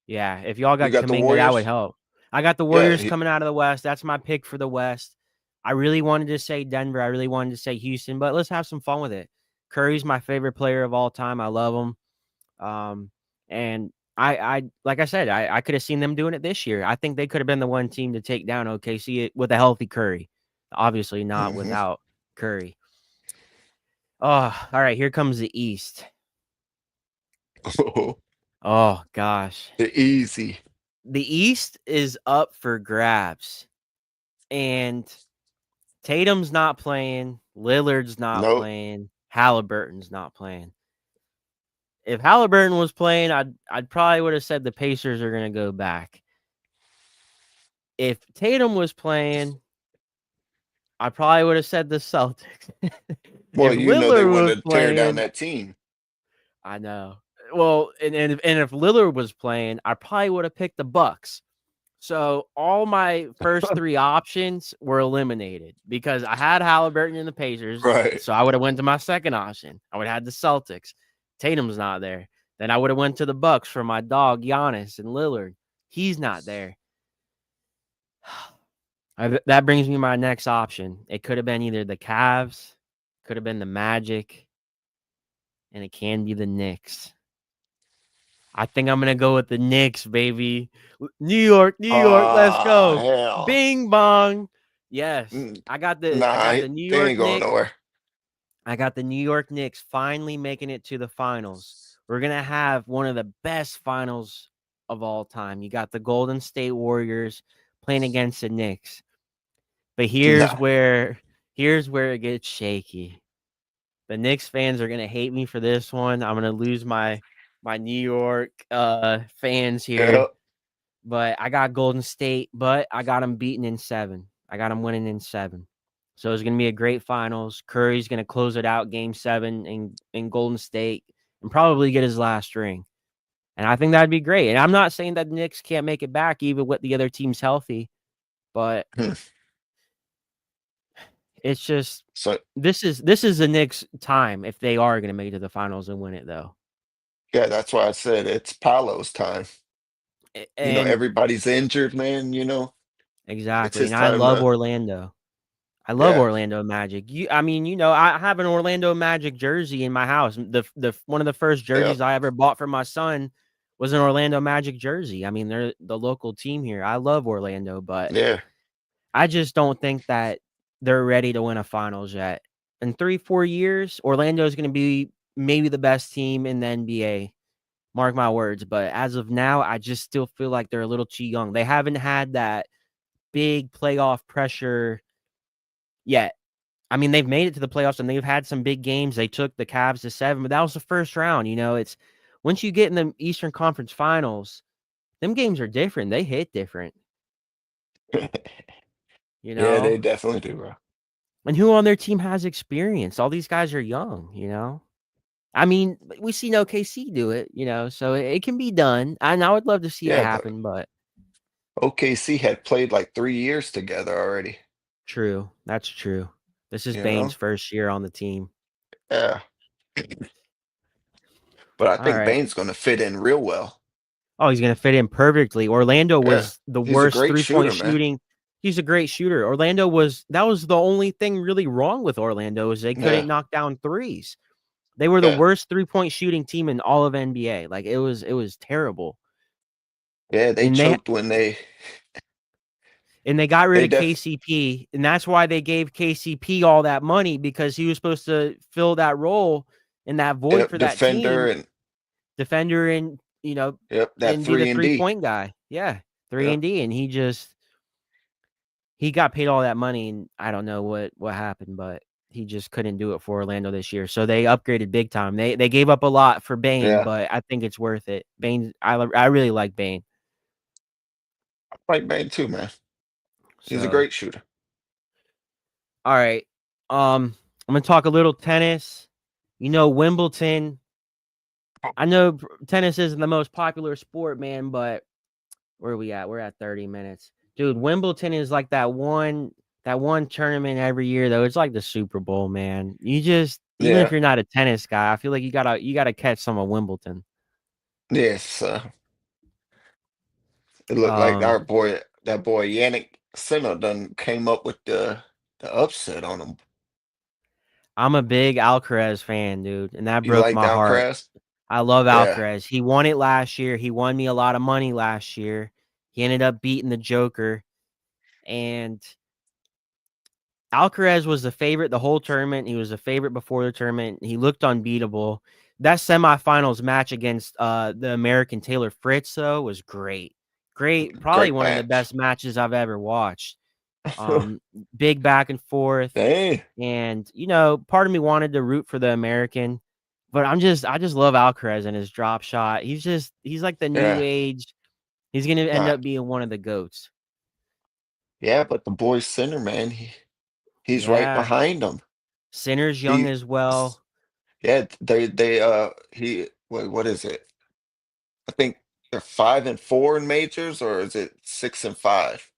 [SPEAKER 1] Yeah, if y'all
[SPEAKER 2] you
[SPEAKER 1] got
[SPEAKER 2] got the
[SPEAKER 1] Kaminga, that would
[SPEAKER 2] Warriors.
[SPEAKER 1] help. I got the
[SPEAKER 2] Yeah,
[SPEAKER 1] Warriors coming out of the West. That's my pick for the West. I really wanted to say Denver. I really wanted to say Houston, but let's have some fun with it. Curry's my favorite player of all time. I love him. And I like I said, I could have seen them doing it this year. I think they could have been the one team to take down OKC with a healthy Curry. Obviously not
[SPEAKER 2] hmm
[SPEAKER 1] without Curry. Oh, all right. Here comes the East. Oh gosh.
[SPEAKER 2] the easy.
[SPEAKER 1] The East is up for grabs. And Tatum's not playing, Lillard's not
[SPEAKER 2] Nope.
[SPEAKER 1] playing, Halliburton's not playing. If Halliburton was playing, I'd probably would have said the Pacers are gonna go back. If Tatum was playing, I probably would have said the Celtics.
[SPEAKER 2] Well,
[SPEAKER 1] If
[SPEAKER 2] they
[SPEAKER 1] Lillard
[SPEAKER 2] wanted
[SPEAKER 1] was
[SPEAKER 2] to tear down
[SPEAKER 1] playing,
[SPEAKER 2] that team.
[SPEAKER 1] I know. Well, and if Lillard was playing, I probably would have picked the Bucks. So all my first 3 options were eliminated because I had Halliburton in the Pacers.
[SPEAKER 2] Right.
[SPEAKER 1] So I would have went to my second option. I would have had the Celtics. Tatum's not there. Then I would have went to the Bucks for my dog Giannis and Lillard. He's not there. That brings me to my next option. It could have been either the Cavs, could have been the Magic, and it can be the Knicks. I think I'm gonna go with the Knicks, baby. New York, let's
[SPEAKER 2] Ah,
[SPEAKER 1] go.
[SPEAKER 2] hell.
[SPEAKER 1] Bing bong. Yes.
[SPEAKER 2] Mm,
[SPEAKER 1] I got
[SPEAKER 2] Nah,
[SPEAKER 1] the New
[SPEAKER 2] they
[SPEAKER 1] York
[SPEAKER 2] ain't going
[SPEAKER 1] Knicks.
[SPEAKER 2] nowhere.
[SPEAKER 1] I got the New York Knicks finally making it to the finals. We're gonna have one of the best finals of all time. You got the Golden State Warriors playing against the Knicks. But here's
[SPEAKER 2] Nah.
[SPEAKER 1] where it gets shaky. The Knicks fans are gonna hate me for this one. I'm gonna lose my New York fans here.
[SPEAKER 2] Yep.
[SPEAKER 1] But I got Golden State, but I got them beaten in 7. I got them winning in 7. So it's gonna be a great finals. Curry's gonna close it out game 7 in Golden State and probably get his last ring. And I think that'd be great. And I'm not saying that the Knicks can't make it back even with the other teams healthy, but
[SPEAKER 2] Hmm.
[SPEAKER 1] it's just
[SPEAKER 2] So
[SPEAKER 1] this is the Knicks' time if they are gonna make it to the finals and win it though.
[SPEAKER 2] yeah, that's why I said it's Paolo's time.
[SPEAKER 1] And
[SPEAKER 2] Everybody's injured, man. It's
[SPEAKER 1] exactly.
[SPEAKER 2] his
[SPEAKER 1] And I
[SPEAKER 2] time
[SPEAKER 1] love
[SPEAKER 2] to.
[SPEAKER 1] Orlando. I love
[SPEAKER 2] Yeah,
[SPEAKER 1] Orlando Magic. I mean, I have an Orlando Magic jersey in my house. The one of the first
[SPEAKER 2] yeah,
[SPEAKER 1] jerseys I ever bought for my son was an Orlando Magic jersey. I mean, they're the local team here. I love Orlando, but
[SPEAKER 2] yeah.
[SPEAKER 1] I just don't think that they're ready to win a finals yet. In 3-4 years, Orlando is going to be maybe the best team in the NBA. Mark my words. But as of now, I just still feel like they're a little too young. They haven't had that big playoff pressure yet. I mean, they've made it to the playoffs and they've had some big games. They took the Cavs to 7, but that was the first round. It's once you get in the Eastern Conference Finals, them games are different. They hit different, you
[SPEAKER 2] Yeah, they
[SPEAKER 1] know?
[SPEAKER 2] definitely do, bro.
[SPEAKER 1] And who on their team has experience? All these guys are young. I mean, we seen OKC do it, so it can be done. And I would love to see it
[SPEAKER 2] Yeah, but
[SPEAKER 1] happen, but
[SPEAKER 2] OKC had played like 3 years together already.
[SPEAKER 1] true. That's true. This is
[SPEAKER 2] You
[SPEAKER 1] Bane's
[SPEAKER 2] know?
[SPEAKER 1] first year on the team.
[SPEAKER 2] Yeah. But I
[SPEAKER 1] All
[SPEAKER 2] think
[SPEAKER 1] right.
[SPEAKER 2] Bane's gonna fit in real well.
[SPEAKER 1] Oh, he's gonna fit in perfectly. Orlando
[SPEAKER 2] Yeah.
[SPEAKER 1] was the
[SPEAKER 2] He's a
[SPEAKER 1] worst
[SPEAKER 2] great
[SPEAKER 1] 3-point
[SPEAKER 2] shooter, man.
[SPEAKER 1] shooting. He's a great shooter. That was the only thing really wrong with Orlando is they couldn't
[SPEAKER 2] Yeah,
[SPEAKER 1] knock down threes. They were the
[SPEAKER 2] yeah,
[SPEAKER 1] worst 3-point shooting team in all of NBA. Like it was terrible.
[SPEAKER 2] yeah. They
[SPEAKER 1] And they
[SPEAKER 2] choked when they
[SPEAKER 1] got rid
[SPEAKER 2] they
[SPEAKER 1] of
[SPEAKER 2] def
[SPEAKER 1] KCP, and that's why they gave KCP all that money because he was supposed to fill that role in that void
[SPEAKER 2] yep,
[SPEAKER 1] for that
[SPEAKER 2] defender
[SPEAKER 1] team,
[SPEAKER 2] and
[SPEAKER 1] defender and
[SPEAKER 2] yep, that
[SPEAKER 1] and be the
[SPEAKER 2] 3 and D.
[SPEAKER 1] 3-point guy. Yeah, 3
[SPEAKER 2] Yep.
[SPEAKER 1] and D, and he got paid all that money, and I don't know what happened, but he just couldn't do it for Orlando this year. So they upgraded big time. They gave up a lot for Bane,
[SPEAKER 2] Yeah.
[SPEAKER 1] but I think it's worth it. I really like Bane.
[SPEAKER 2] I like Bane too, man. He's a
[SPEAKER 1] So
[SPEAKER 2] great shooter.
[SPEAKER 1] all right, I'm gonna talk a little tennis. Wimbledon. I know tennis isn't the most popular sport, man, but where are we at? We're at 30 minutes. Dude, Wimbledon is like that that one tournament every year though. It's like the Super Bowl, man. You just even if
[SPEAKER 2] Yeah.
[SPEAKER 1] you're not a tennis guy, I feel like you gotta catch some of Wimbledon.
[SPEAKER 2] Yes. It looked like
[SPEAKER 1] Um,
[SPEAKER 2] that boy Yannick Sinner done came up with the upset on him.
[SPEAKER 1] I'm a big Alcaraz fan, dude, and that
[SPEAKER 2] You
[SPEAKER 1] broke
[SPEAKER 2] like
[SPEAKER 1] my heart.
[SPEAKER 2] Alcaraz?
[SPEAKER 1] I love
[SPEAKER 2] Yeah.
[SPEAKER 1] Alcaraz. He won it last year. He won me a lot of money last year. He ended up beating the Joker, and Alcaraz was the favorite the whole tournament. He was a favorite before the tournament. He looked unbeatable. That semifinals match against the American Taylor Fritz though was great. Great, probably
[SPEAKER 2] Great
[SPEAKER 1] one of the
[SPEAKER 2] match.
[SPEAKER 1] best matches I've ever watched. Um, Big back and forth.
[SPEAKER 2] Dang.
[SPEAKER 1] And part of me wanted to root for the American, but I just love Alcaraz and his drop shot. He's like the new
[SPEAKER 2] Yeah.
[SPEAKER 1] age. He's gonna end
[SPEAKER 2] Nah.
[SPEAKER 1] up being one of the goats.
[SPEAKER 2] Yeah, but the boy Sinner, man, he's right
[SPEAKER 1] Yeah.
[SPEAKER 2] behind him.
[SPEAKER 1] Sinner's young
[SPEAKER 2] He
[SPEAKER 1] as well.
[SPEAKER 2] yeah, he what is it? I think they're 5-4 in majors, or is it 6-5?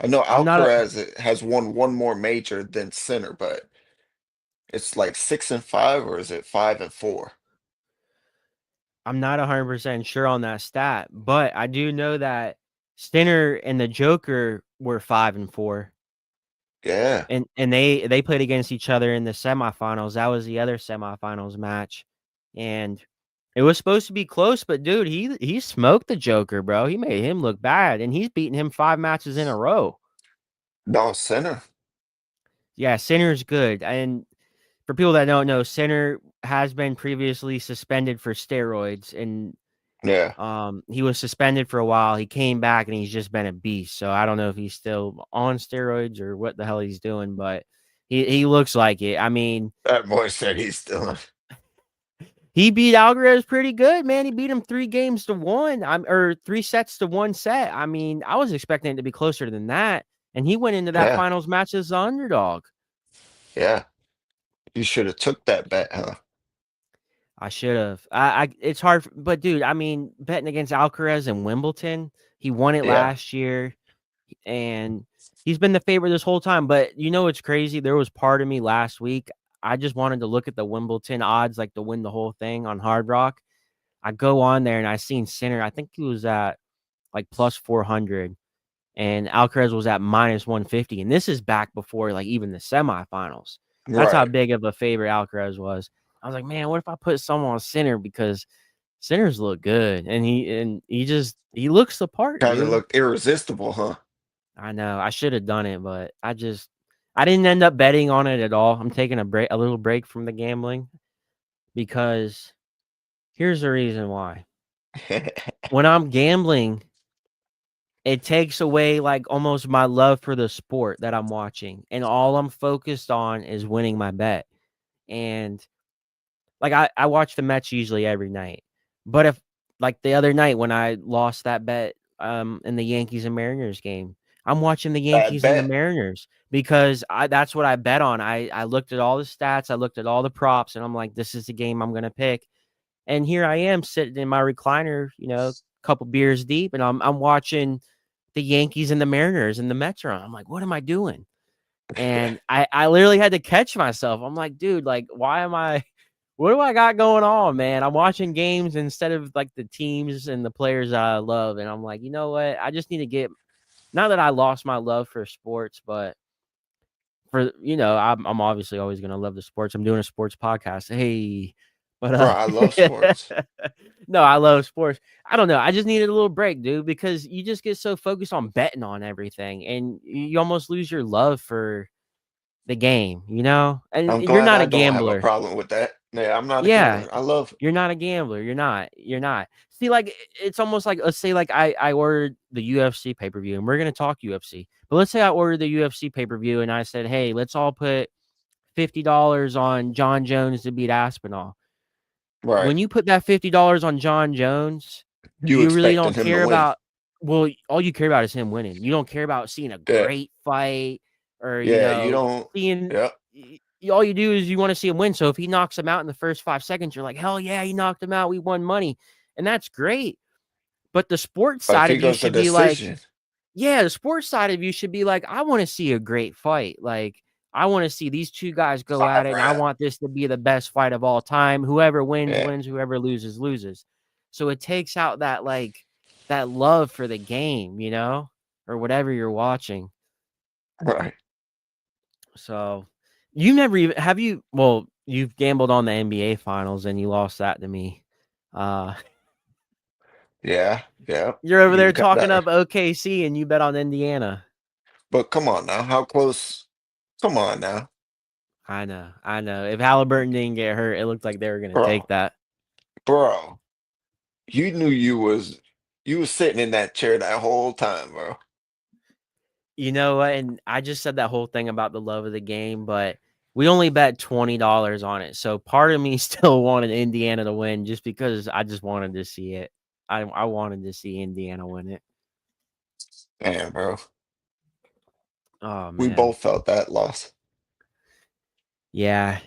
[SPEAKER 2] I know
[SPEAKER 1] I'm not a
[SPEAKER 2] Alcaraz has won one more major than Sinner, but it's like 6-5, or is it 5-4?
[SPEAKER 1] I'm not 100% sure on that stat, but I do know that Sinner and the Joker were 5-4.
[SPEAKER 2] Yeah.
[SPEAKER 1] And they played against each other in the semifinals. That was the other semifinals match. And it was supposed to be close, but dude, he smoked the Joker, bro. He made him look bad, and he's beaten him 5 matches in a row.
[SPEAKER 2] No, Sinner.
[SPEAKER 1] Yeah, Sinner's good. And for people that don't know, Sinner has been previously suspended for steroids, and
[SPEAKER 2] Yeah.
[SPEAKER 1] he was suspended for a while. He came back and he's just been a beast. So I don't know if he's still on steroids or what the hell he's doing, but he looks like it. I mean,
[SPEAKER 2] That boy said he's still
[SPEAKER 1] he beat Alvarez pretty good, man. He beat him 3 games to 1. Or 3 sets to 1 set. I mean, I was expecting it to be closer than that. And he went into that
[SPEAKER 2] yeah.
[SPEAKER 1] finals match as the underdog.
[SPEAKER 2] Yeah. You should have took that bet, huh?
[SPEAKER 1] I should have. I it's hard, but dude, I mean, betting against Alcaraz in Wimbledon, he won it
[SPEAKER 2] Yeah.
[SPEAKER 1] last year, and he's been the favorite this whole time. But it's crazy. There was part of me last week. I just wanted to look at the Wimbledon odds, like to win the whole thing on Hard Rock. I go on there and I seen Sinner. I think he was at like plus 400, and Alcaraz was at minus 150. And this is back before like even the semifinals. That's how
[SPEAKER 2] Right.
[SPEAKER 1] big of a favorite Alcaraz was. I was like, man, what if I put someone on Sinner, because Sinners look good, and he looks the part,
[SPEAKER 2] Kind of
[SPEAKER 1] dude.
[SPEAKER 2] looked irresistible, huh?
[SPEAKER 1] I know I should have done it, but I didn't end up betting on it at all. I'm taking a little break from the gambling, because here's the reason why. When I'm gambling, it takes away like almost my love for the sport that I'm watching, and all I'm focused on is winning my bet. And like I watch the Mets usually every night, but if like the other night when I lost that bet in the Yankees and Mariners game, I'm watching the
[SPEAKER 2] Bad
[SPEAKER 1] Yankees and the
[SPEAKER 2] bet.
[SPEAKER 1] Mariners because that's what I bet on. I looked at all the stats, I looked at all the props, and I'm like, this is the game I'm gonna pick. And here I am sitting in my recliner, a couple beers deep, and I'm watching the Yankees and the Mariners and the Mets are on. I'm like, what am I doing? And I literally had to catch myself. I'm like, dude, like, why am I? What do I got going on, man? I'm watching games instead of like the teams and the players that I love, and I'm like, you know what? I just need to get. Not that I lost my love for sports, but I'm obviously always gonna love the sports. I'm doing a sports podcast. Hey, but
[SPEAKER 2] Bro, I love sports.
[SPEAKER 1] no, I love sports. I don't know. I just needed a little break, dude, because you just get so focused on betting on everything, and you almost lose your love for the game, And
[SPEAKER 2] I'm
[SPEAKER 1] you're
[SPEAKER 2] glad
[SPEAKER 1] not
[SPEAKER 2] I
[SPEAKER 1] a
[SPEAKER 2] don't have a
[SPEAKER 1] gambler.
[SPEAKER 2] problem with that. Yeah, I'm not a
[SPEAKER 1] Yeah,
[SPEAKER 2] gambler. I love
[SPEAKER 1] you're not a gambler. You're not. You're not. See, like it's almost like, let's say like I ordered the UFC pay-per-view, and we're gonna talk UFC. But let's say I ordered the UFC pay-per-view and I said, hey, let's all put $50 on John Jones to beat Aspinall.
[SPEAKER 2] right.
[SPEAKER 1] When you put that $50 on John Jones,
[SPEAKER 2] You
[SPEAKER 1] you really
[SPEAKER 2] expecting
[SPEAKER 1] don't
[SPEAKER 2] him to
[SPEAKER 1] care
[SPEAKER 2] win.
[SPEAKER 1] about. Well, all you care about is him winning. You don't care about seeing a
[SPEAKER 2] Yeah.
[SPEAKER 1] great fight, or
[SPEAKER 2] Yeah, you don't.
[SPEAKER 1] seeing.
[SPEAKER 2] Yeah.
[SPEAKER 1] All you do is you want to see him win. So if he knocks him out in the first 5 seconds, you're like, hell yeah, he knocked him out. We won money. And that's great. But the sports
[SPEAKER 2] But if
[SPEAKER 1] side
[SPEAKER 2] he
[SPEAKER 1] of you
[SPEAKER 2] goes to
[SPEAKER 1] should be like,
[SPEAKER 2] decision.
[SPEAKER 1] Yeah, the sports side of you should be like, I want to see a great fight. Like, I want to see these two guys go at
[SPEAKER 2] 5
[SPEAKER 1] it, and I
[SPEAKER 2] rounds.
[SPEAKER 1] want this to be the best fight of all time. Whoever wins,
[SPEAKER 2] Yeah,
[SPEAKER 1] wins. Whoever loses, loses. So it takes out that that love for the game, or whatever you're watching.
[SPEAKER 2] right.
[SPEAKER 1] So you never even have you. Well, you've gambled on the NBA finals and you lost that to me. Uh,
[SPEAKER 2] Yeah, yeah.
[SPEAKER 1] you're over
[SPEAKER 2] You
[SPEAKER 1] there
[SPEAKER 2] got
[SPEAKER 1] talking
[SPEAKER 2] that.
[SPEAKER 1] up OKC and you bet on Indiana.
[SPEAKER 2] But come on now, how close? Come on now,
[SPEAKER 1] I know, I know. If Halliburton didn't get hurt, it looked like they were gonna take
[SPEAKER 2] bro,
[SPEAKER 1] that.
[SPEAKER 2] bro. You knew you was sitting in that chair that whole time, bro.
[SPEAKER 1] You know what? And I just said that whole thing about the love of the game, but we only bet $20 on it. So part of me still wanted Indiana to win just because I just wanted to see it. I wanted to see Indiana win it.
[SPEAKER 2] Damn, bro.
[SPEAKER 1] Oh
[SPEAKER 2] We
[SPEAKER 1] man.
[SPEAKER 2] both felt that loss.
[SPEAKER 1] Yeah.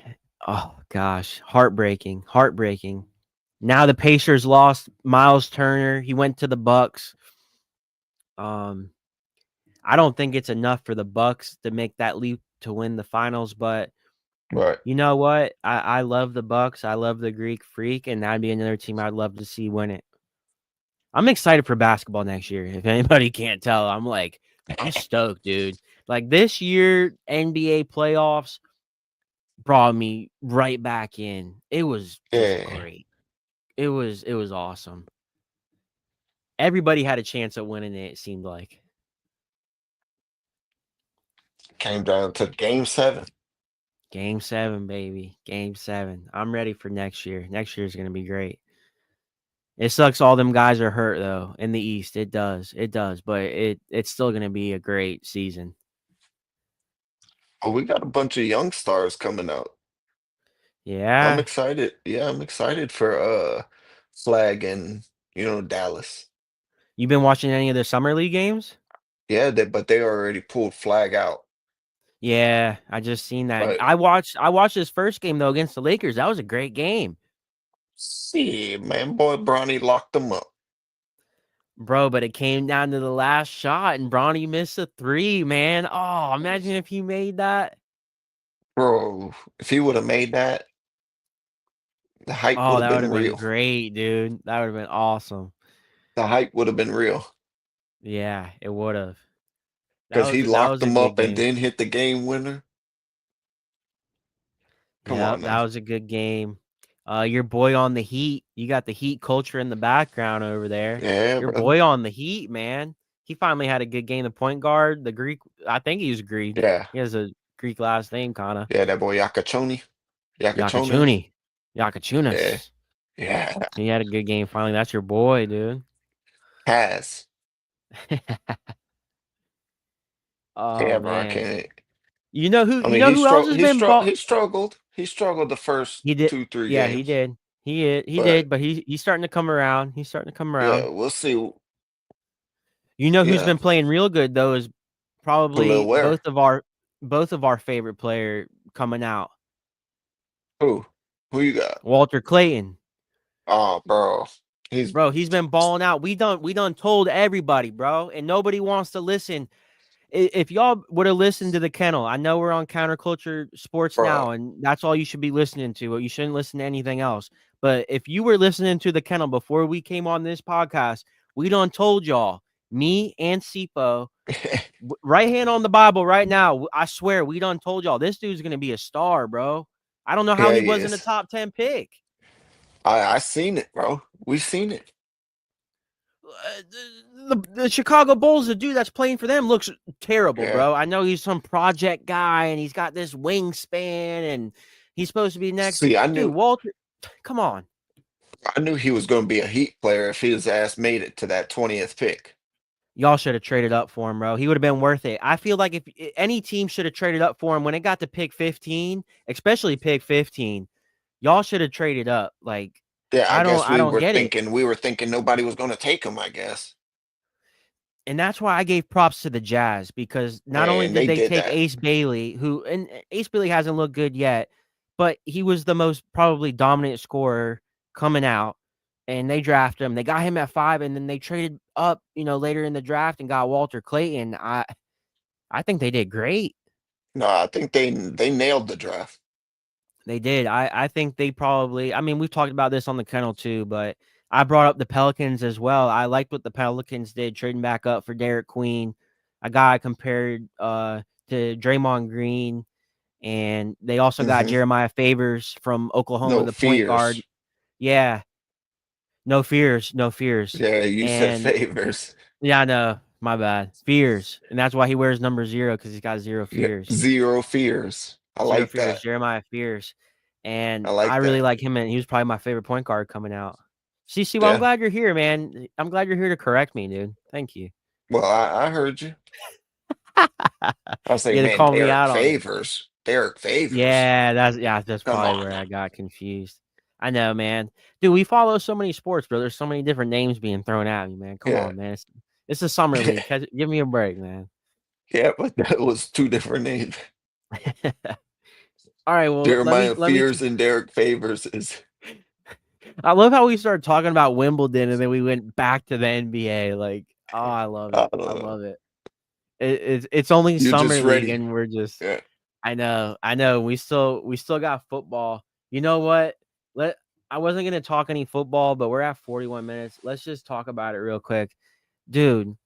[SPEAKER 1] Oh gosh. Heartbreaking. Heartbreaking. Now the Pacers lost Miles Turner. He went to the Bucks. Um, I don't think it's enough for the Bucks to make that leap to win the finals, but
[SPEAKER 2] Right.
[SPEAKER 1] you know what? I love the Bucks. I love the Greek Freak, and that'd be another team I'd love to see win it. I'm excited for basketball next year. If anybody can't tell, I'm stoked, dude. Like this year, NBA playoffs brought me right back in. It was just
[SPEAKER 2] Yeah.
[SPEAKER 1] great. It was awesome. Everybody had a chance at winning it, it seemed like.
[SPEAKER 2] Came down to game 7.
[SPEAKER 1] Game 7, baby. Game 7. I'm ready for next year. Next year is going to be great. It sucks all them guys are hurt though in the East. It does. It does, but it's still going to be a great season.
[SPEAKER 2] Oh, we got a bunch of young stars coming out. I'm
[SPEAKER 1] Yeah.
[SPEAKER 2] excited. Yeah, I'm excited for Flag and Dallas.
[SPEAKER 1] You been watching any of the summer league games?
[SPEAKER 2] Yeah, but they already pulled Flag out.
[SPEAKER 1] Yeah, I just seen that.
[SPEAKER 2] But
[SPEAKER 1] I watched this first game though against the Lakers. That was a great game.
[SPEAKER 2] see, man, boy, Bronny locked them up.
[SPEAKER 1] Bro, but it came down to the last shot and Bronny missed a 3, man. Oh, imagine if he made that.
[SPEAKER 2] Bro, if he would have made that, the hype would
[SPEAKER 1] Oh,
[SPEAKER 2] have
[SPEAKER 1] that would
[SPEAKER 2] been
[SPEAKER 1] have been
[SPEAKER 2] real.
[SPEAKER 1] great, dude. That would have been awesome.
[SPEAKER 2] The hype would have been real
[SPEAKER 1] Yeah, it would have. That
[SPEAKER 2] because
[SPEAKER 1] was
[SPEAKER 2] he
[SPEAKER 1] that
[SPEAKER 2] locked
[SPEAKER 1] was a
[SPEAKER 2] them
[SPEAKER 1] good
[SPEAKER 2] up and
[SPEAKER 1] game.
[SPEAKER 2] then hit the game winner. Come on
[SPEAKER 1] Yep,
[SPEAKER 2] now.
[SPEAKER 1] that was a good game. Your boy on the Heat. You got the Heat culture in the background over there.
[SPEAKER 2] Yeah,
[SPEAKER 1] Your
[SPEAKER 2] bro.
[SPEAKER 1] boy on the Heat, man. He finally had a good game. The point guard, the Greek. I think he's Greek.
[SPEAKER 2] Yeah.
[SPEAKER 1] He has a Greek last name, kind of.
[SPEAKER 2] Yeah, that boy Yakachoni. Yakachonis.
[SPEAKER 1] Yakachuni.
[SPEAKER 2] Yeah.
[SPEAKER 1] Yakachunas.
[SPEAKER 2] Yeah.
[SPEAKER 1] He had a good game finally. That's your boy, dude.
[SPEAKER 2] Has.
[SPEAKER 1] Oh
[SPEAKER 2] Yeah, bro. I
[SPEAKER 1] man.
[SPEAKER 2] can't.
[SPEAKER 1] You know who
[SPEAKER 2] I
[SPEAKER 1] you
[SPEAKER 2] mean,
[SPEAKER 1] know who else has been
[SPEAKER 2] he struggled. He struggled the first
[SPEAKER 1] He did.
[SPEAKER 2] 2, 3
[SPEAKER 1] Yeah, he
[SPEAKER 2] games.
[SPEAKER 1] did. He
[SPEAKER 2] But
[SPEAKER 1] did, but he's starting to come around. He's starting to come
[SPEAKER 2] yeah,
[SPEAKER 1] around.
[SPEAKER 2] we'll see.
[SPEAKER 1] You know who's
[SPEAKER 2] Yeah.
[SPEAKER 1] been playing real good though is
[SPEAKER 2] Khalil
[SPEAKER 1] probably
[SPEAKER 2] Ware.
[SPEAKER 1] both of our favorite player coming out.
[SPEAKER 2] Who? Who you got?
[SPEAKER 1] Walter Clayton.
[SPEAKER 2] Oh, bro. He's
[SPEAKER 1] Bro, he's been balling out. We done told everybody, bro, and nobody wants to listen. If y'all would have listened to the kennel, I know we're on Counterculture Sports
[SPEAKER 2] bro.
[SPEAKER 1] now, and that's all you should be listening to. You shouldn't listen to anything else. But if you were listening to the kennel before we came on this podcast, we done told y'all, me and Sipo, right hand on the Bible right now. I swear, we done told y'all this dude's gonna be a star, bro. I don't know how
[SPEAKER 2] Yeah,
[SPEAKER 1] he
[SPEAKER 2] he
[SPEAKER 1] wasn't a
[SPEAKER 2] is.
[SPEAKER 1] top 10 pick.
[SPEAKER 2] I seen it, bro. We seen it.
[SPEAKER 1] The Chicago Bulls, the dude that's playing for them looks terrible,
[SPEAKER 2] Yeah.
[SPEAKER 1] bro. I know he's some project guy and he's got this wingspan and he's supposed to be next.
[SPEAKER 2] See,
[SPEAKER 1] Dude, Walter, come on.
[SPEAKER 2] I knew he was going to be a Heat player if his ass made it to that 20th pick.
[SPEAKER 1] Y'all should have traded up for him, bro. He would have been worth it. I feel like if any team should have traded up for him when it got to pick 15, especially pick 15, y'all should have traded up. Like,
[SPEAKER 2] Yeah, I
[SPEAKER 1] I don't
[SPEAKER 2] guess
[SPEAKER 1] I don't get it.
[SPEAKER 2] we were thinking nobody was going to take him, I guess.
[SPEAKER 1] And that's why I gave props to the Jazz because not only
[SPEAKER 2] And
[SPEAKER 1] did
[SPEAKER 2] they
[SPEAKER 1] they
[SPEAKER 2] did
[SPEAKER 1] take
[SPEAKER 2] that.
[SPEAKER 1] Ace Bailey, and Ace Bailey hasn't looked good yet, but he was the most probably dominant scorer coming out, and they drafted him. They got him at 5, and then they traded up, later in the draft and got Walter Clayton, I think they did great.
[SPEAKER 2] No, I think they nailed the draft.
[SPEAKER 1] They did. I think they probably. I mean, we've talked about this on the kennel too, but I brought up the Pelicans as well. I liked what the Pelicans did, trading back up for Derek Queen, a guy compared to Draymond Green, and they also got
[SPEAKER 2] Hmm.
[SPEAKER 1] Jeremiah Favors from Oklahoma,
[SPEAKER 2] No
[SPEAKER 1] the point guard.
[SPEAKER 2] fears.
[SPEAKER 1] Yeah, no fears, no fears.
[SPEAKER 2] Yeah, you said
[SPEAKER 1] And
[SPEAKER 2] favors.
[SPEAKER 1] yeah, I know, my bad. Fears, and that's why he wears number 0 because he's got zero
[SPEAKER 2] Yeah,
[SPEAKER 1] fears.
[SPEAKER 2] zero fears. I
[SPEAKER 1] Zero
[SPEAKER 2] like
[SPEAKER 1] fears,
[SPEAKER 2] that.
[SPEAKER 1] Jeremiah Fears, and
[SPEAKER 2] I
[SPEAKER 1] I
[SPEAKER 2] like
[SPEAKER 1] really
[SPEAKER 2] that.
[SPEAKER 1] like him, and he was probably my favorite point guard coming out. CC, well, I'm
[SPEAKER 2] Yeah.
[SPEAKER 1] glad you're here, man. I'm glad you're here to correct me, dude. Thank you.
[SPEAKER 2] Well, I heard you. I was
[SPEAKER 1] Yeah,
[SPEAKER 2] like,
[SPEAKER 1] to
[SPEAKER 2] man,
[SPEAKER 1] call me
[SPEAKER 2] Derek
[SPEAKER 1] out on it.
[SPEAKER 2] Favors. Derek Favors.
[SPEAKER 1] That's
[SPEAKER 2] Come
[SPEAKER 1] probably
[SPEAKER 2] on
[SPEAKER 1] where
[SPEAKER 2] now.
[SPEAKER 1] I got confused. I know, man. Dude, we follow so many sports, bro. There's so many different names being thrown at me, man. Come
[SPEAKER 2] Yeah.
[SPEAKER 1] on, man. It's a summer league. Give me a break, man.
[SPEAKER 2] Yeah, but that was two different names.
[SPEAKER 1] All right, well, let me
[SPEAKER 2] Jeremiah
[SPEAKER 1] let me.
[SPEAKER 2] Fears and Derek Favors is
[SPEAKER 1] I love how we started talking about Wimbledon and then we went back to the NBA. Like, oh, I love
[SPEAKER 2] I
[SPEAKER 1] it.
[SPEAKER 2] don't
[SPEAKER 1] I
[SPEAKER 2] know.
[SPEAKER 1] love it. It's only
[SPEAKER 2] You're
[SPEAKER 1] summer
[SPEAKER 2] just
[SPEAKER 1] league,
[SPEAKER 2] ready.
[SPEAKER 1] and we're just.
[SPEAKER 2] Yeah.
[SPEAKER 1] I know. We still got football. You know what? I wasn't gonna talk any football, but we're at 41 minutes. Let's just talk about it real quick, dude.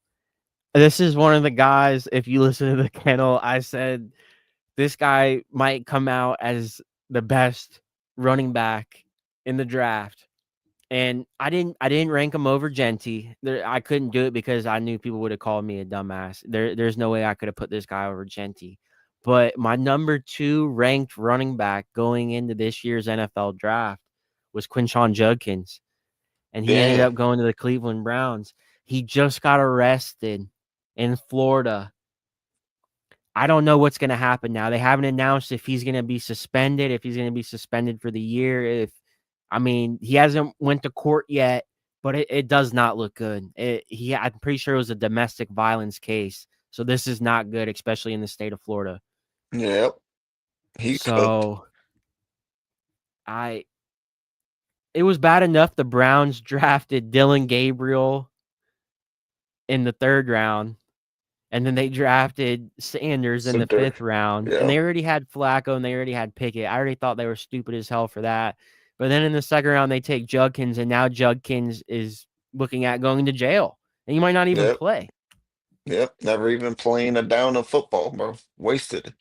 [SPEAKER 1] This is one of the guys. If you listen to the kennel, I said this guy might come out as the best running back in the draft. And I didn't rank him over Genty. I couldn't do it because I knew people would have called me a dumbass. There's no way I could have put this guy over Genty. But my number 2 ranked running back going into this year's NFL draft was Quinshon Judkins, and he ended
[SPEAKER 2] Yeah.
[SPEAKER 1] up going to the Cleveland Browns. He just got arrested in Florida. I don't know what's going to happen now. They haven't announced if he's going to be suspended, if he's going to be suspended for the year. I mean, he hasn't went to court yet, but it does not look good. I'm pretty sure it was a domestic violence case. So this is not good, especially in the state of Florida.
[SPEAKER 2] Yep. He cooked.
[SPEAKER 1] So I it was bad enough the Browns drafted Dylan Gabriel in the 3rd round. And then they drafted Sanders in
[SPEAKER 2] So
[SPEAKER 1] the
[SPEAKER 2] Dirk.
[SPEAKER 1] 5th round, and
[SPEAKER 2] Yeah.
[SPEAKER 1] they already had Flacco and they already had Pickett. I already thought they were stupid as hell for that. But then in the 2nd round, they take Judkins, and now Judkins is looking at going to jail, and he might not even
[SPEAKER 2] Yep.
[SPEAKER 1] play.
[SPEAKER 2] Yep. Never even playing a down of football, bro. Wasted.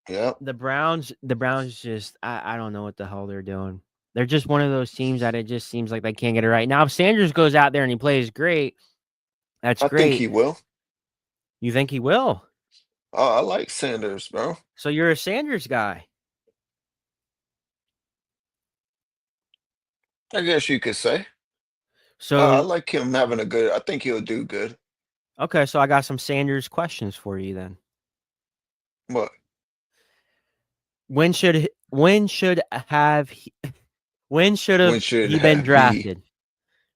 [SPEAKER 2] Yep.
[SPEAKER 1] The Browns just I don't know what the hell they're doing. They're just one of those teams that it just seems like they can't get it right. Now, if Sanders goes out there and he plays great, that's
[SPEAKER 2] I think
[SPEAKER 1] great.
[SPEAKER 2] he will.
[SPEAKER 1] You think he will?
[SPEAKER 2] Oh, I like Sanders, bro.
[SPEAKER 1] So you're a Sanders guy.
[SPEAKER 2] I guess you could say. I
[SPEAKER 1] So
[SPEAKER 2] like him having a good. I think he'll do good.
[SPEAKER 1] okay, so I got some Sanders questions for you then.
[SPEAKER 2] What?
[SPEAKER 1] When should when should have he, when should
[SPEAKER 2] When
[SPEAKER 1] have
[SPEAKER 2] should
[SPEAKER 1] he been
[SPEAKER 2] have he?
[SPEAKER 1] drafted?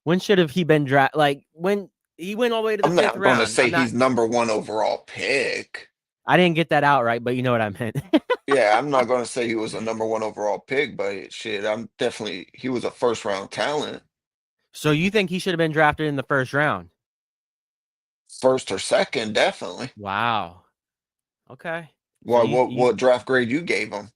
[SPEAKER 1] When should have he been drafted? Like when he went all the way to the
[SPEAKER 2] I'm
[SPEAKER 1] 5th
[SPEAKER 2] not going to
[SPEAKER 1] round.
[SPEAKER 2] say he's number one overall pick.
[SPEAKER 1] I didn't get that out right, but you know what I meant.
[SPEAKER 2] Yeah, I'm not going to say he was a number one overall pick, but shit, I'm definitely he was a first round talent,
[SPEAKER 1] So you think he should have been drafted in the 1st round?
[SPEAKER 2] first or second, definitely.
[SPEAKER 1] Wow. Okay. So
[SPEAKER 2] What
[SPEAKER 1] you
[SPEAKER 2] what
[SPEAKER 1] you
[SPEAKER 2] what draft grade you gave him?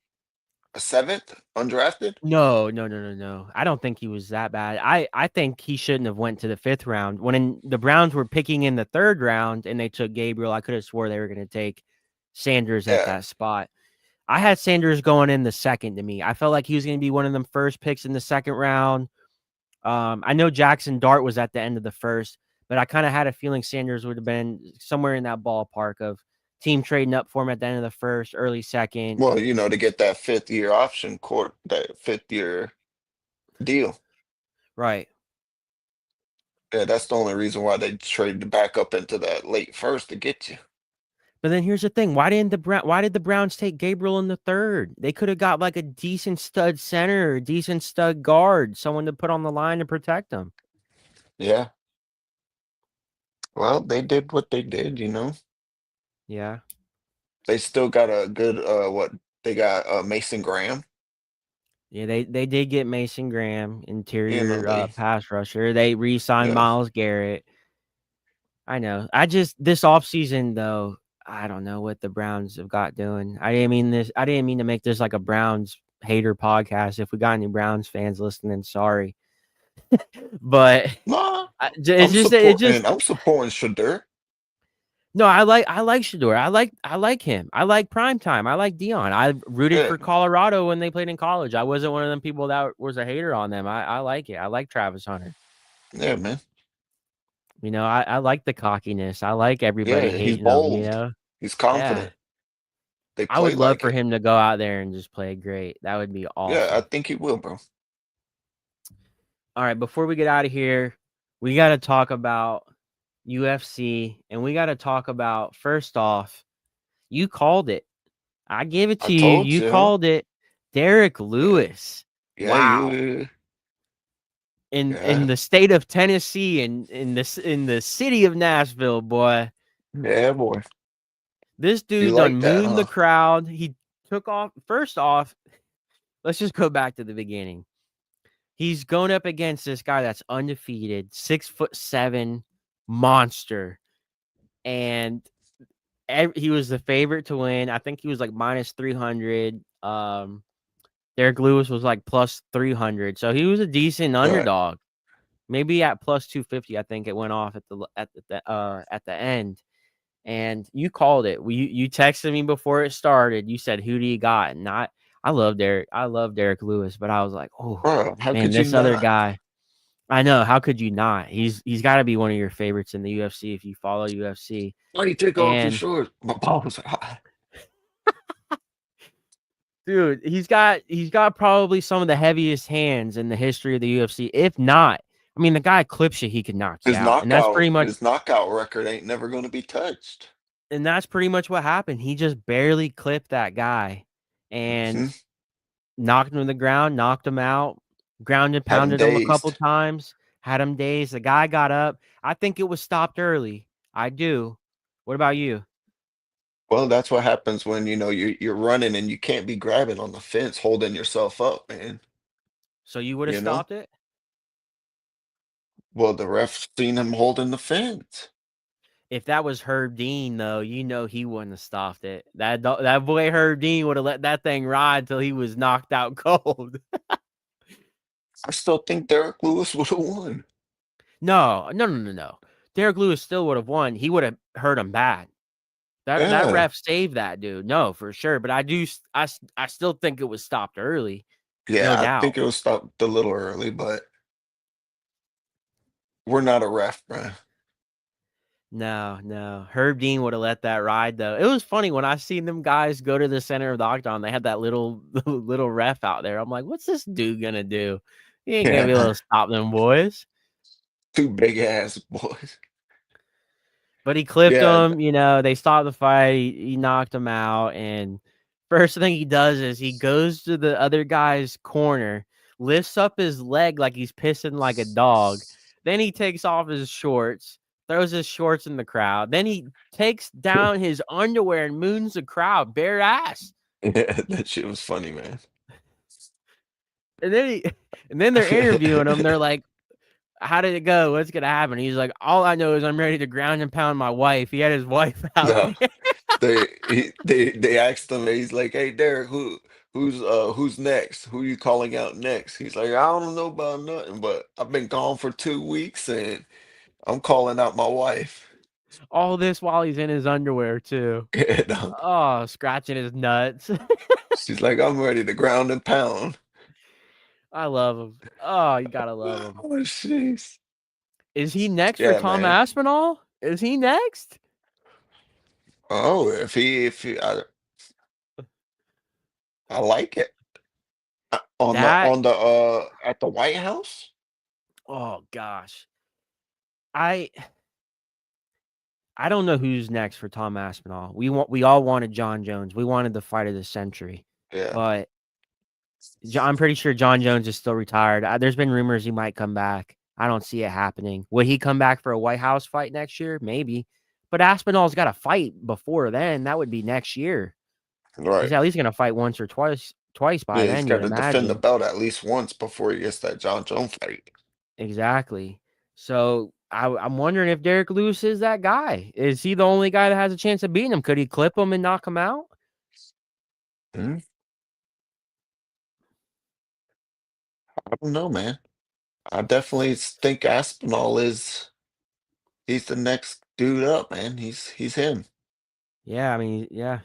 [SPEAKER 2] A seventh, undrafted?
[SPEAKER 1] no. I don't think he was that bad. I think he shouldn't have went to the 5th round. The Browns were picking in the 3rd round and they took Gabriel, I could have swore they were going to take Sanders at
[SPEAKER 2] Yeah.
[SPEAKER 1] that spot. I had Sanders going in the 2nd to me. I felt like he was going to be one of them first picks in the 2nd round. I know Jackson Dart was at the end of the 1st, but I kind of had a feeling Sanders would have been somewhere in that ballpark of team trading up for him at the end of the 1st, early 2nd.
[SPEAKER 2] Well, to get that 5th year option court, that 5th year deal.
[SPEAKER 1] Right.
[SPEAKER 2] Yeah, that's the only reason why they traded back up into that late first to get you.
[SPEAKER 1] But then here's the thing: why did the Browns take Gabriel in the 3rd? They could have got like a decent stud center, or a decent stud guard, someone to put on the line to protect them.
[SPEAKER 2] Yeah. Well, they did what they did.
[SPEAKER 1] Yeah.
[SPEAKER 2] They still got a good what they got Mason Graham.
[SPEAKER 1] Yeah, they did get Mason Graham,
[SPEAKER 2] He in the
[SPEAKER 1] interior
[SPEAKER 2] league.
[SPEAKER 1] pass rusher. They re-signed
[SPEAKER 2] Yeah.
[SPEAKER 1] Myles Garrett. I know. I just this offseason though, I don't know what the Browns have got doing. I didn't mean to make this like a Browns hater podcast. If we got any Browns fans listening, sorry. But
[SPEAKER 2] Nah,
[SPEAKER 1] it's just
[SPEAKER 2] I'm supporting Shadur.
[SPEAKER 1] no, I like Shador. I like him. I like Primetime. I like Dion. I rooted
[SPEAKER 2] Yeah,
[SPEAKER 1] for Colorado when they played in college. I wasn't one of them people that was a hater on them. I like it. I like Travis Hunter.
[SPEAKER 2] yeah, man.
[SPEAKER 1] You know, I like the cockiness. I like everybody
[SPEAKER 2] Yeah, he's
[SPEAKER 1] hating him, you
[SPEAKER 2] bold.
[SPEAKER 1] know?
[SPEAKER 2] He's
[SPEAKER 1] Yeah.
[SPEAKER 2] confident. They
[SPEAKER 1] I
[SPEAKER 2] play
[SPEAKER 1] would love
[SPEAKER 2] like
[SPEAKER 1] for
[SPEAKER 2] it.
[SPEAKER 1] him to go out there and just play great. That would be
[SPEAKER 2] Yeah, I
[SPEAKER 1] awesome.
[SPEAKER 2] think he will, bro.
[SPEAKER 1] All right, before we get out of here, we got to talk about UFC and we got to talk about first off, you called it. I give it
[SPEAKER 2] I
[SPEAKER 1] to you.
[SPEAKER 2] told
[SPEAKER 1] You
[SPEAKER 2] you.
[SPEAKER 1] called it. Derek
[SPEAKER 2] Yeah,
[SPEAKER 1] Lewis.
[SPEAKER 2] yeah,
[SPEAKER 1] Wow. In
[SPEAKER 2] yeah,
[SPEAKER 1] the state of Tennessee and in the city of Nashville, boy.
[SPEAKER 2] yeah, boy.
[SPEAKER 1] This
[SPEAKER 2] You
[SPEAKER 1] dude done
[SPEAKER 2] like that,
[SPEAKER 1] mooned the
[SPEAKER 2] huh?
[SPEAKER 1] crowd. He took off. First off, let's just go back to the beginning. He's going up against this guy that's undefeated, 6'7" monster, and he was the favorite to win. I think he was like minus 300. Derek Lewis was like plus 300, so he was a decent
[SPEAKER 2] Right.
[SPEAKER 1] underdog. Maybe at plus 250, I think it went off at the end. And you called it. You texted me before it started. You said, "Who do you got?" And I love Derek. I love Derek Lewis, but I was like, "Oh
[SPEAKER 2] Bro, how
[SPEAKER 1] man,
[SPEAKER 2] could you
[SPEAKER 1] this other
[SPEAKER 2] not?
[SPEAKER 1] guy." I know. How could you not? He's got to be one of your favorites in the UFC if you follow UFC.
[SPEAKER 2] Why you take off your
[SPEAKER 1] And
[SPEAKER 2] shorts? My balls are hot.
[SPEAKER 1] dude, he's got probably some of the heaviest hands in the history of the UFC. If not, I mean, the guy clips you, he can knock you out,
[SPEAKER 2] His knockout record ain't never gonna be touched.
[SPEAKER 1] and that's pretty much what happened. He just barely clipped that guy, and
[SPEAKER 2] Hmm.
[SPEAKER 1] knocked him to the ground, knocked him out, ground and
[SPEAKER 2] Had him
[SPEAKER 1] pounded him a couple
[SPEAKER 2] dazed.
[SPEAKER 1] times, had him dazed. The guy got up. I think it was stopped early. I do. What about you?
[SPEAKER 2] Well, that's what happens when you're running and you can't be grabbing on the fence, holding yourself up, man.
[SPEAKER 1] So you would have
[SPEAKER 2] You know?
[SPEAKER 1] stopped it?
[SPEAKER 2] Well, the ref seen him holding the fence.
[SPEAKER 1] If that was Herb Dean, though, you know he wouldn't have stopped it. That boy Herb Dean would have let that thing ride till he was knocked out cold.
[SPEAKER 2] I still think Derek Lewis would have won.
[SPEAKER 1] No. Derek Lewis still would have won. He would have hurt him bad. That
[SPEAKER 2] Yeah.
[SPEAKER 1] ref saved that dude. No, for sure. But I still think it was stopped early. No
[SPEAKER 2] Yeah, I
[SPEAKER 1] doubt.
[SPEAKER 2] think it was stopped a little early, but we're not a ref, bro.
[SPEAKER 1] No. Herb Dean would have let that ride though. It was funny when I seen them guys go to the center of the octagon. They had that little little ref out there. I'm like, what's this dude gonna do? He ain't gonna be able
[SPEAKER 2] Yeah.
[SPEAKER 1] to stop them boys.
[SPEAKER 2] Two big ass boys.
[SPEAKER 1] But he clipped
[SPEAKER 2] Yeah.
[SPEAKER 1] him. You know, they stopped the fight. He knocked him out. And first thing he does is he goes to the other guy's corner, lifts up his leg like he's pissing like a dog. Then he takes off his shorts, throws his shorts in the crowd. Then he takes down his underwear and moons the crowd bare ass.
[SPEAKER 2] Yeah, that shit was funny, man.
[SPEAKER 1] And then and then they're interviewing him. They're like, "How did it go? What's gonna happen?" He's like, "All I know is I'm ready to ground and pound my wife." He had his wife out
[SPEAKER 2] No,
[SPEAKER 1] there.
[SPEAKER 2] they asked him. He's like, "Hey, Derek, who's next? Who you calling out next?" He's like, "I don't know about nothing, but I've been gone for 2 weeks and I'm calling out my wife."
[SPEAKER 1] All this while he's in his underwear too.
[SPEAKER 2] And
[SPEAKER 1] Oh, scratching his nuts.
[SPEAKER 2] she's like, "I'm ready to ground and pound."
[SPEAKER 1] I love him. Oh, you gotta love him.
[SPEAKER 2] Oh, jeez.
[SPEAKER 1] Is he next for
[SPEAKER 2] Yeah,
[SPEAKER 1] Tom
[SPEAKER 2] man.
[SPEAKER 1] Aspinall? Is he next?
[SPEAKER 2] Oh, I like it.
[SPEAKER 1] That
[SPEAKER 2] At the White House.
[SPEAKER 1] oh gosh. I I don't know who's next for Tom Aspinall. We all wanted John Jones. We wanted the fight of the century.
[SPEAKER 2] Yeah,
[SPEAKER 1] But I'm pretty sure John Jones is still retired. There's been rumors he might come back. I don't see it happening. Will he come back for a White House fight next year? Maybe. But Aspinall's got to fight before then. That would be next year. He's
[SPEAKER 2] right.
[SPEAKER 1] at least going to fight once or twice twice by
[SPEAKER 2] Yeah, he's
[SPEAKER 1] then, you
[SPEAKER 2] got
[SPEAKER 1] would
[SPEAKER 2] to defend the
[SPEAKER 1] imagine.
[SPEAKER 2] belt at least once before he gets that John Jones fight.
[SPEAKER 1] Exactly. So I'm wondering if Derek Lewis is that guy. Is he the only guy that has a chance of beating him? Could he clip him and knock him out?
[SPEAKER 2] Hmm? I don't know, man. I definitely think Aspinall is he's the next dude up, man. He's him.
[SPEAKER 1] Yeah, I mean, yeah.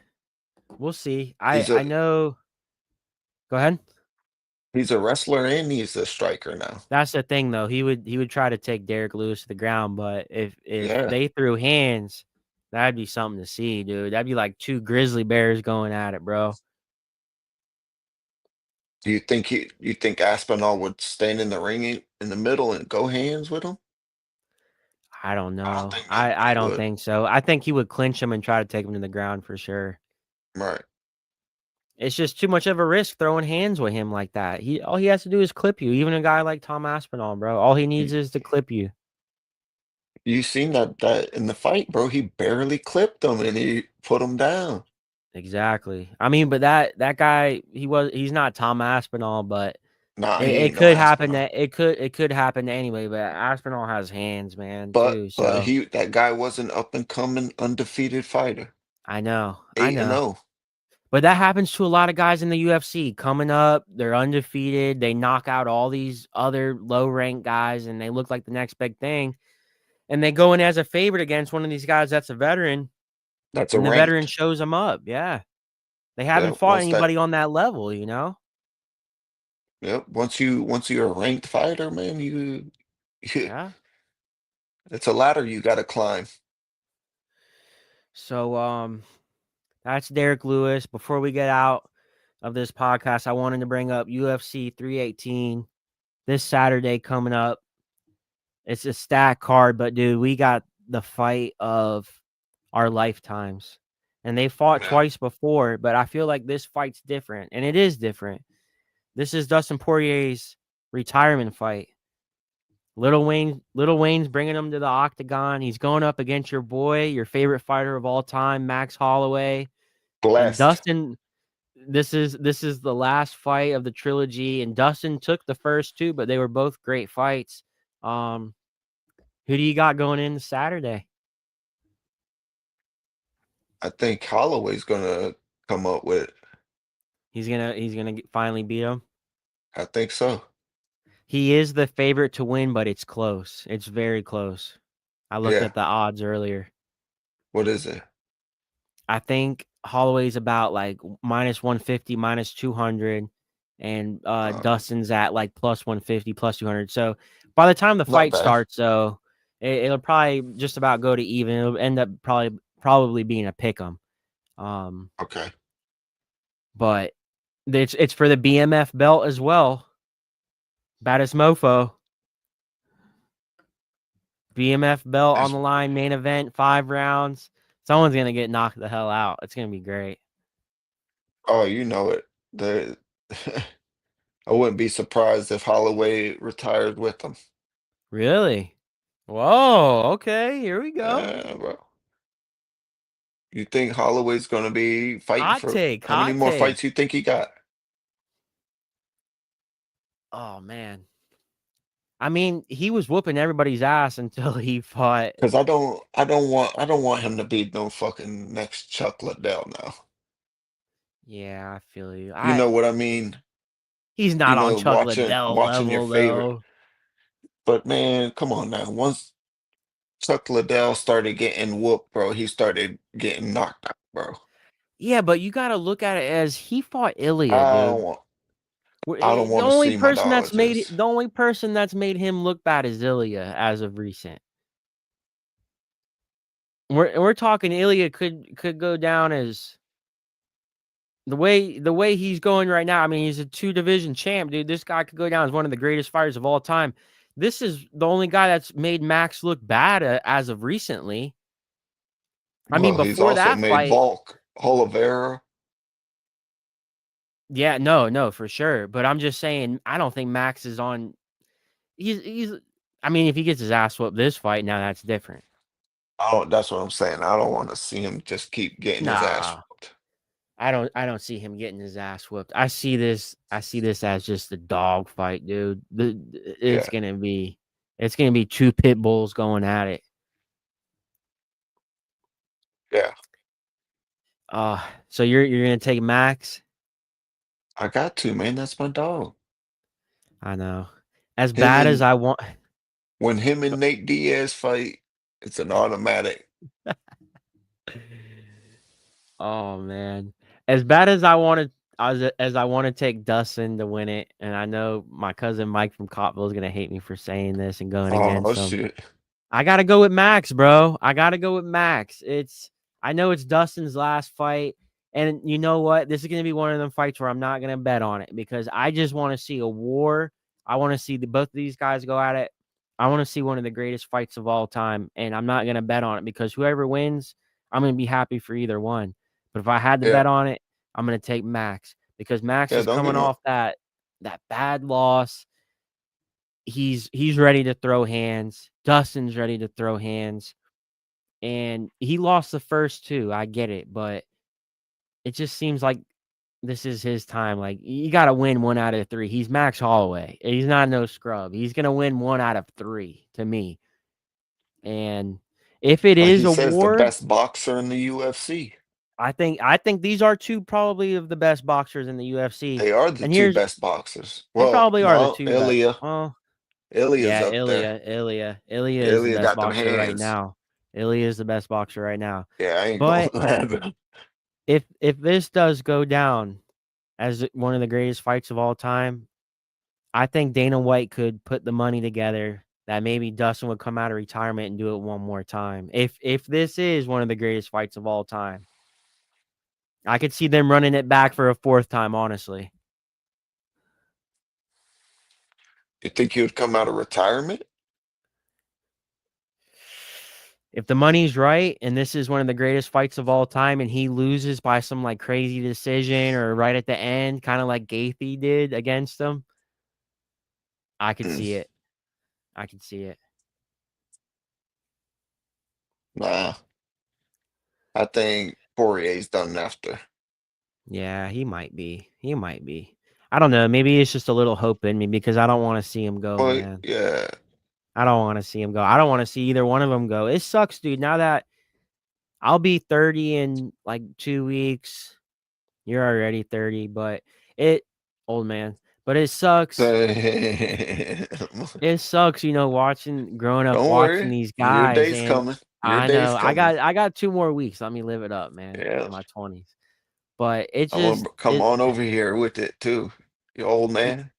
[SPEAKER 1] We'll see. I
[SPEAKER 2] He's
[SPEAKER 1] I
[SPEAKER 2] a
[SPEAKER 1] know. Go ahead.
[SPEAKER 2] he's a wrestler and he's a striker now.
[SPEAKER 1] That's the thing, though. He would try to take Derek Lewis to the ground, but if
[SPEAKER 2] Yeah.
[SPEAKER 1] they threw hands, that'd be something to see, dude. That'd be like two grizzly bears going at it, bro.
[SPEAKER 2] Do you think Aspinall would stand in the ring in the middle and go hands with him?
[SPEAKER 1] I don't
[SPEAKER 2] I don't
[SPEAKER 1] know.
[SPEAKER 2] think
[SPEAKER 1] I
[SPEAKER 2] he
[SPEAKER 1] don't
[SPEAKER 2] would.
[SPEAKER 1] think so. I think he would clinch him and try to take him to the ground for sure.
[SPEAKER 2] Right.
[SPEAKER 1] It's just too much of a risk throwing hands with him like that. All he has to do is clip you. Even a guy like Tom Aspinall, bro. All he needs
[SPEAKER 2] You,
[SPEAKER 1] is to clip you.
[SPEAKER 2] you seen that in the fight, bro? He barely clipped him and he put him down.
[SPEAKER 1] Exactly. I mean, but that guy, he's not Tom Aspinall, but
[SPEAKER 2] Nah, he
[SPEAKER 1] it
[SPEAKER 2] ain't no
[SPEAKER 1] could happen
[SPEAKER 2] Aspinall.
[SPEAKER 1] that it could happen anyway. But Aspinall has hands, man,
[SPEAKER 2] But
[SPEAKER 1] too.
[SPEAKER 2] but
[SPEAKER 1] So
[SPEAKER 2] he that guy was an up and coming undefeated fighter.
[SPEAKER 1] I know, I
[SPEAKER 2] 8 and
[SPEAKER 1] know.
[SPEAKER 2] 0.
[SPEAKER 1] But that happens to a lot of guys in the UFC coming up. They're undefeated. They knock out all these other low ranked guys, and they look like the next big thing. And they go in as a favorite against one of these guys that's a veteran,
[SPEAKER 2] That's a
[SPEAKER 1] and the veteran
[SPEAKER 2] ranked.
[SPEAKER 1] shows them up. Yeah, they
[SPEAKER 2] Yeah,
[SPEAKER 1] haven't fought anybody on that level, you know.
[SPEAKER 2] once you're a ranked fighter, man,
[SPEAKER 1] Yeah.
[SPEAKER 2] it's a ladder you got to climb.
[SPEAKER 1] So that's Derek Lewis. Before we get out of this podcast, I wanted to bring up UFC 318 this Saturday coming up. It's a stacked card, but dude, we got the fight of our lifetimes. And they fought
[SPEAKER 2] Yeah.
[SPEAKER 1] twice before, but I feel like this fight's different, and it is different. This is Dustin Poirier's retirement fight. Little Wayne's bringing him to the octagon. He's going up against your boy, your favorite fighter of all time, Max Holloway. And
[SPEAKER 2] Blessed.
[SPEAKER 1] Dustin, this is the last fight of the trilogy, and Dustin took the first two, but they were both great fights. Who do you got going in Saturday?
[SPEAKER 2] I think Holloway's gonna come up with.
[SPEAKER 1] He's gonna finally beat him.
[SPEAKER 2] I think so.
[SPEAKER 1] He is the favorite to win, but it's close. It's very close. I looked
[SPEAKER 2] Yeah.
[SPEAKER 1] at the odds earlier.
[SPEAKER 2] What is it?
[SPEAKER 1] I think Holloway's about like minus 150, minus 200, and
[SPEAKER 2] Uh,
[SPEAKER 1] Dustin's at like plus 150, plus 200. So by the time the
[SPEAKER 2] Not
[SPEAKER 1] fight
[SPEAKER 2] bad.
[SPEAKER 1] starts, though, it'll probably just about go to even. It'll end up probably being a pick 'em.
[SPEAKER 2] Okay.
[SPEAKER 1] But it's for the BMF belt as well. Baddest mofo. BMF belt on
[SPEAKER 2] It's,
[SPEAKER 1] the line, main event, 5 rounds. Someone's gonna get knocked the hell out. It's gonna be great.
[SPEAKER 2] oh, you know it. The I wouldn't be surprised if Holloway retired with him.
[SPEAKER 1] Really? Whoa. Okay. Here we go.
[SPEAKER 2] Bro. You think Holloway's gonna be fighting
[SPEAKER 1] Hot
[SPEAKER 2] for
[SPEAKER 1] take.
[SPEAKER 2] how many
[SPEAKER 1] Hot
[SPEAKER 2] more
[SPEAKER 1] take.
[SPEAKER 2] fights you think he got?
[SPEAKER 1] Oh man. I mean, he was whooping everybody's ass until he fought.
[SPEAKER 2] Because I don't want him to be no fucking next Chuck Liddell now.
[SPEAKER 1] Yeah, I feel you.
[SPEAKER 2] You know what I mean?
[SPEAKER 1] He's
[SPEAKER 2] You
[SPEAKER 1] not on
[SPEAKER 2] know,
[SPEAKER 1] Chuck Liddell
[SPEAKER 2] watching your
[SPEAKER 1] level
[SPEAKER 2] favorite.
[SPEAKER 1] though.
[SPEAKER 2] But man, come on now. Once Chuck Liddell started getting whooped, bro, he started getting knocked out, bro.
[SPEAKER 1] Yeah, but you got to look at it as he fought Ilya,
[SPEAKER 2] I
[SPEAKER 1] dude.
[SPEAKER 2] don't want I don't
[SPEAKER 1] The
[SPEAKER 2] want to
[SPEAKER 1] only
[SPEAKER 2] see my
[SPEAKER 1] person
[SPEAKER 2] dog
[SPEAKER 1] that's made
[SPEAKER 2] just
[SPEAKER 1] it, the only person that's made him look bad is Ilya as of recent. We're talking Ilya could go down as the way he's going right now. I mean, he's a 2 division champ, dude. This guy could go down as one of the greatest fighters of all time. This is the only guy that's made Max look bad as of recently. I mean,
[SPEAKER 2] well, he's
[SPEAKER 1] before
[SPEAKER 2] also
[SPEAKER 1] that
[SPEAKER 2] made
[SPEAKER 1] fight,
[SPEAKER 2] Volk, Oliveira.
[SPEAKER 1] yeah, no, for sure. But I'm just saying, I don't think Max is on. He's. I mean, if he gets his ass whooped this fight, now that's different.
[SPEAKER 2] Oh, that's what I'm saying. I don't want to see him just keep getting his ass
[SPEAKER 1] Nah,
[SPEAKER 2] whooped.
[SPEAKER 1] I don't see him getting his ass whooped. I see this as just a dog fight, dude.
[SPEAKER 2] Yeah,
[SPEAKER 1] It's gonna be two pit bulls going at it.
[SPEAKER 2] yeah.
[SPEAKER 1] So you're gonna take Max?
[SPEAKER 2] I got to, man. That's my dog.
[SPEAKER 1] I know. As
[SPEAKER 2] Him
[SPEAKER 1] bad as
[SPEAKER 2] and
[SPEAKER 1] I want
[SPEAKER 2] when him and Nate Diaz fight, it's an automatic.
[SPEAKER 1] Oh man. As bad as I wanted as I want to take Dustin to win it, and I know my cousin Mike from Cottville is gonna hate me for saying this and going
[SPEAKER 2] Oh
[SPEAKER 1] against him.
[SPEAKER 2] shit.
[SPEAKER 1] I gotta go with Max, bro. I gotta go with Max. I know it's Dustin's last fight, and you know what? This is gonna be one of them fights where I'm not gonna bet on it because I just want to see a war. I want to see both of these guys go at it. I want to see one of the greatest fights of all time, and I'm not gonna bet on it because whoever wins, I'm gonna be happy for either one. But if I had to
[SPEAKER 2] Yeah.
[SPEAKER 1] bet on it, I'm gonna take Max because Max
[SPEAKER 2] Yeah,
[SPEAKER 1] is
[SPEAKER 2] don't get
[SPEAKER 1] coming
[SPEAKER 2] me wrong.
[SPEAKER 1] off that bad loss. He's ready to throw hands. Dustin's ready to throw hands. And he lost the first two. I get it, but it just seems like this is his time. Like you got to win one out of three. He's Max Holloway. He's not no scrub. He's gonna win one out of three to me. And if it
[SPEAKER 2] Like
[SPEAKER 1] is
[SPEAKER 2] he
[SPEAKER 1] a
[SPEAKER 2] says, the
[SPEAKER 1] war,
[SPEAKER 2] best boxer in the UFC.
[SPEAKER 1] I think these are two probably of the best boxers in the UFC.
[SPEAKER 2] They are the
[SPEAKER 1] And
[SPEAKER 2] two
[SPEAKER 1] here's
[SPEAKER 2] best boxers.
[SPEAKER 1] they
[SPEAKER 2] Well,
[SPEAKER 1] probably are the
[SPEAKER 2] no,
[SPEAKER 1] two best.
[SPEAKER 2] Ilya.
[SPEAKER 1] Oh
[SPEAKER 2] Ilya's
[SPEAKER 1] yeah,
[SPEAKER 2] up there.
[SPEAKER 1] Ilya is the
[SPEAKER 2] Ilya
[SPEAKER 1] best
[SPEAKER 2] got them
[SPEAKER 1] boxer right
[SPEAKER 2] hands.
[SPEAKER 1] now. Ilya is the best boxer right now.
[SPEAKER 2] Yeah, I ain't gonna
[SPEAKER 1] But
[SPEAKER 2] lie.
[SPEAKER 1] if this does go down as one of the greatest fights of all time, I think Dana White could put the money together that maybe Dustin would come out of retirement and do it one more time. If this is one of the greatest fights of all time, I could see them running it back for a fourth time, honestly.
[SPEAKER 2] You think he would come out of retirement?
[SPEAKER 1] If the money's right and this is one of the greatest fights of all time and he loses by some like crazy decision or right at the end, kind of like Gaethje did against him, I could
[SPEAKER 2] Mm,
[SPEAKER 1] see it. I could see it.
[SPEAKER 2] nah, I think Poirier's done after.
[SPEAKER 1] Yeah, he might be. He might be. I don't know. Maybe it's just a little hope in me because I don't want to see him go,
[SPEAKER 2] Well,
[SPEAKER 1] man.
[SPEAKER 2] yeah,
[SPEAKER 1] I don't want to see him go. I don't want to see either one of them go. It sucks, dude. Now that I'll be 30 in like 2 weeks, you're already 30, but it, old man, but it sucks.
[SPEAKER 2] damn.
[SPEAKER 1] It sucks, growing up
[SPEAKER 2] Don't
[SPEAKER 1] watching
[SPEAKER 2] worry,
[SPEAKER 1] these
[SPEAKER 2] your
[SPEAKER 1] guys.
[SPEAKER 2] day's
[SPEAKER 1] And
[SPEAKER 2] coming. Your
[SPEAKER 1] I know
[SPEAKER 2] day's coming.
[SPEAKER 1] I got 2 more weeks. Let me live it up, man,
[SPEAKER 2] Yeah,
[SPEAKER 1] in my 20s. But it
[SPEAKER 2] I'm gonna
[SPEAKER 1] just,
[SPEAKER 2] come on over here with it too, you old man.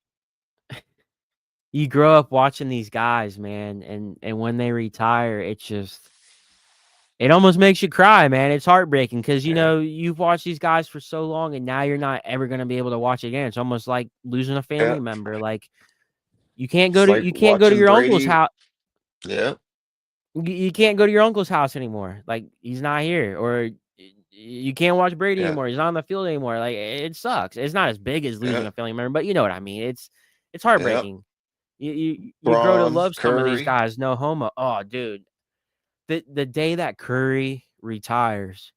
[SPEAKER 1] you grow up watching these guys, man, and when they retire, it almost makes you cry, man. It's heartbreaking because
[SPEAKER 2] Yeah,
[SPEAKER 1] you've watched these guys for so long, and now you're not ever gonna be able to watch it again. It's almost like losing a
[SPEAKER 2] yeah.
[SPEAKER 1] family member. Like
[SPEAKER 2] It's like
[SPEAKER 1] you can't go to
[SPEAKER 2] watching
[SPEAKER 1] your uncle's
[SPEAKER 2] Brady.
[SPEAKER 1] house.
[SPEAKER 2] Yeah,
[SPEAKER 1] You can't go to your uncle's house anymore. Like he's not here, or you can't watch Brady
[SPEAKER 2] yeah,
[SPEAKER 1] anymore. He's not on the field anymore. Like it sucks. It's not as big as losing
[SPEAKER 2] yeah,
[SPEAKER 1] a family member, but you know what I mean. It's
[SPEAKER 2] yeah.
[SPEAKER 1] heartbreaking. You grow to
[SPEAKER 2] Braun,
[SPEAKER 1] love some of these
[SPEAKER 2] Curry,
[SPEAKER 1] guys. No homo. Oh, dude, the day that Curry retires,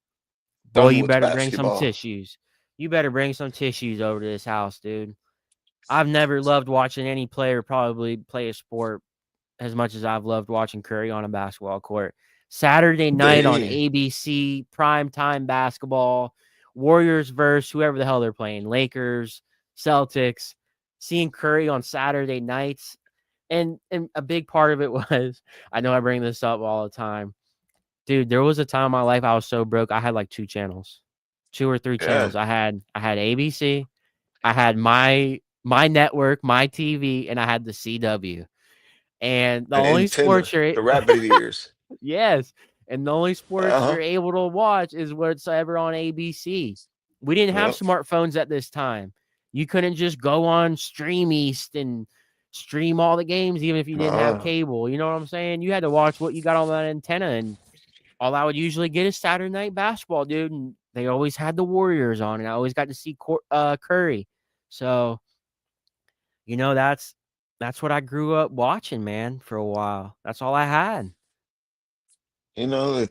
[SPEAKER 1] boy,
[SPEAKER 2] done
[SPEAKER 1] you
[SPEAKER 2] with
[SPEAKER 1] better bring some
[SPEAKER 2] basketball.
[SPEAKER 1] tissues. You better bring some tissues over to this house, dude. I've never loved watching any player probably play a sport as much as I've loved watching Curry on a basketball court. Saturday night on
[SPEAKER 2] Damn.
[SPEAKER 1] ABC, primetime basketball, Warriors versus whoever the hell they're playing, Lakers, Celtics, seeing Curry on Saturday nights. And a big part of it was, I know I bring this up all the time. Dude, there was a time in my life I was so broke. I had like two channels, two or three
[SPEAKER 2] Yeah,
[SPEAKER 1] channels. I had ABC, I had my network, my TV, and I had the CW. And the
[SPEAKER 2] an
[SPEAKER 1] only
[SPEAKER 2] antenna,
[SPEAKER 1] sports you're
[SPEAKER 2] the rabbit ears.
[SPEAKER 1] yes, and the only sports
[SPEAKER 2] Uh-huh.
[SPEAKER 1] you're able to watch is what's ever on ABC. We didn't have
[SPEAKER 2] Yep.
[SPEAKER 1] smartphones at this time. You couldn't just go on Stream East and stream all the games, even if you didn't have
[SPEAKER 2] Uh,
[SPEAKER 1] cable. You know what I'm saying? You had to watch what you got on that antenna, and all I would usually get is Saturday night basketball, dude. And they always had the Warriors on, and I always got to see Curry. So that's what I grew up watching, man. For a while, that's all I had.
[SPEAKER 2] you know,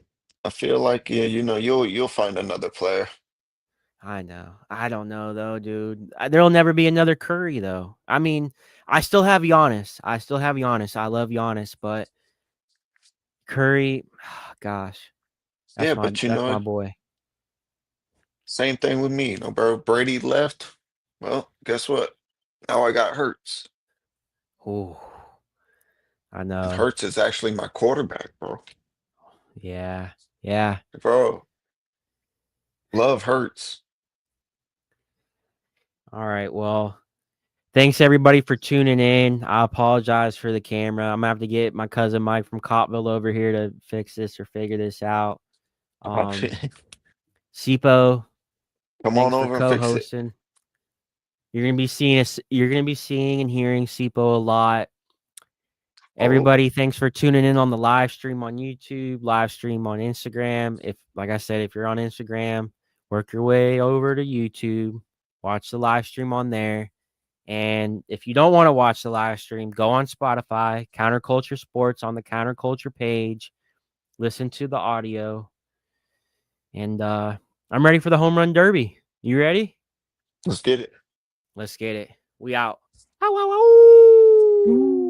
[SPEAKER 2] I feel like, yeah, you'll find another player.
[SPEAKER 1] I know. I don't know though, dude. There'll never be another Curry though. I mean, I still have Giannis. I love Giannis, but Curry, gosh,
[SPEAKER 2] Yeah, but you
[SPEAKER 1] that's
[SPEAKER 2] know,
[SPEAKER 1] my boy.
[SPEAKER 2] same thing with me. You know, bro, Brady left. Well, guess what? Now I got Hurts.
[SPEAKER 1] Oh, I
[SPEAKER 2] And
[SPEAKER 1] know.
[SPEAKER 2] Hurts is actually my quarterback, bro.
[SPEAKER 1] Yeah. Yeah.
[SPEAKER 2] Bro, love Hurts.
[SPEAKER 1] All right. Well, thanks everybody for tuning in. I apologize for the camera. I'm gonna have to get my cousin Mike from Cottville over here to fix this or figure this out. Um, Sipo,
[SPEAKER 2] Come on
[SPEAKER 1] thanks for
[SPEAKER 2] over and fix it.
[SPEAKER 1] co-hosting. You're gonna be seeing us. You're gonna be seeing and hearing Sipo a lot.
[SPEAKER 2] Oh,
[SPEAKER 1] Everybody, thanks for tuning in on the live stream on YouTube, live stream on Instagram. If, like I said, if you're on Instagram, work your way over to YouTube, watch the live stream on there. And if you don't want to watch the live stream, go on Spotify, Counterculture Sports on the Counterculture page, listen to the audio. And I'm ready for the home run derby. You ready?
[SPEAKER 2] let's get it.
[SPEAKER 1] Let's get it. We out. Ow, ow, ow.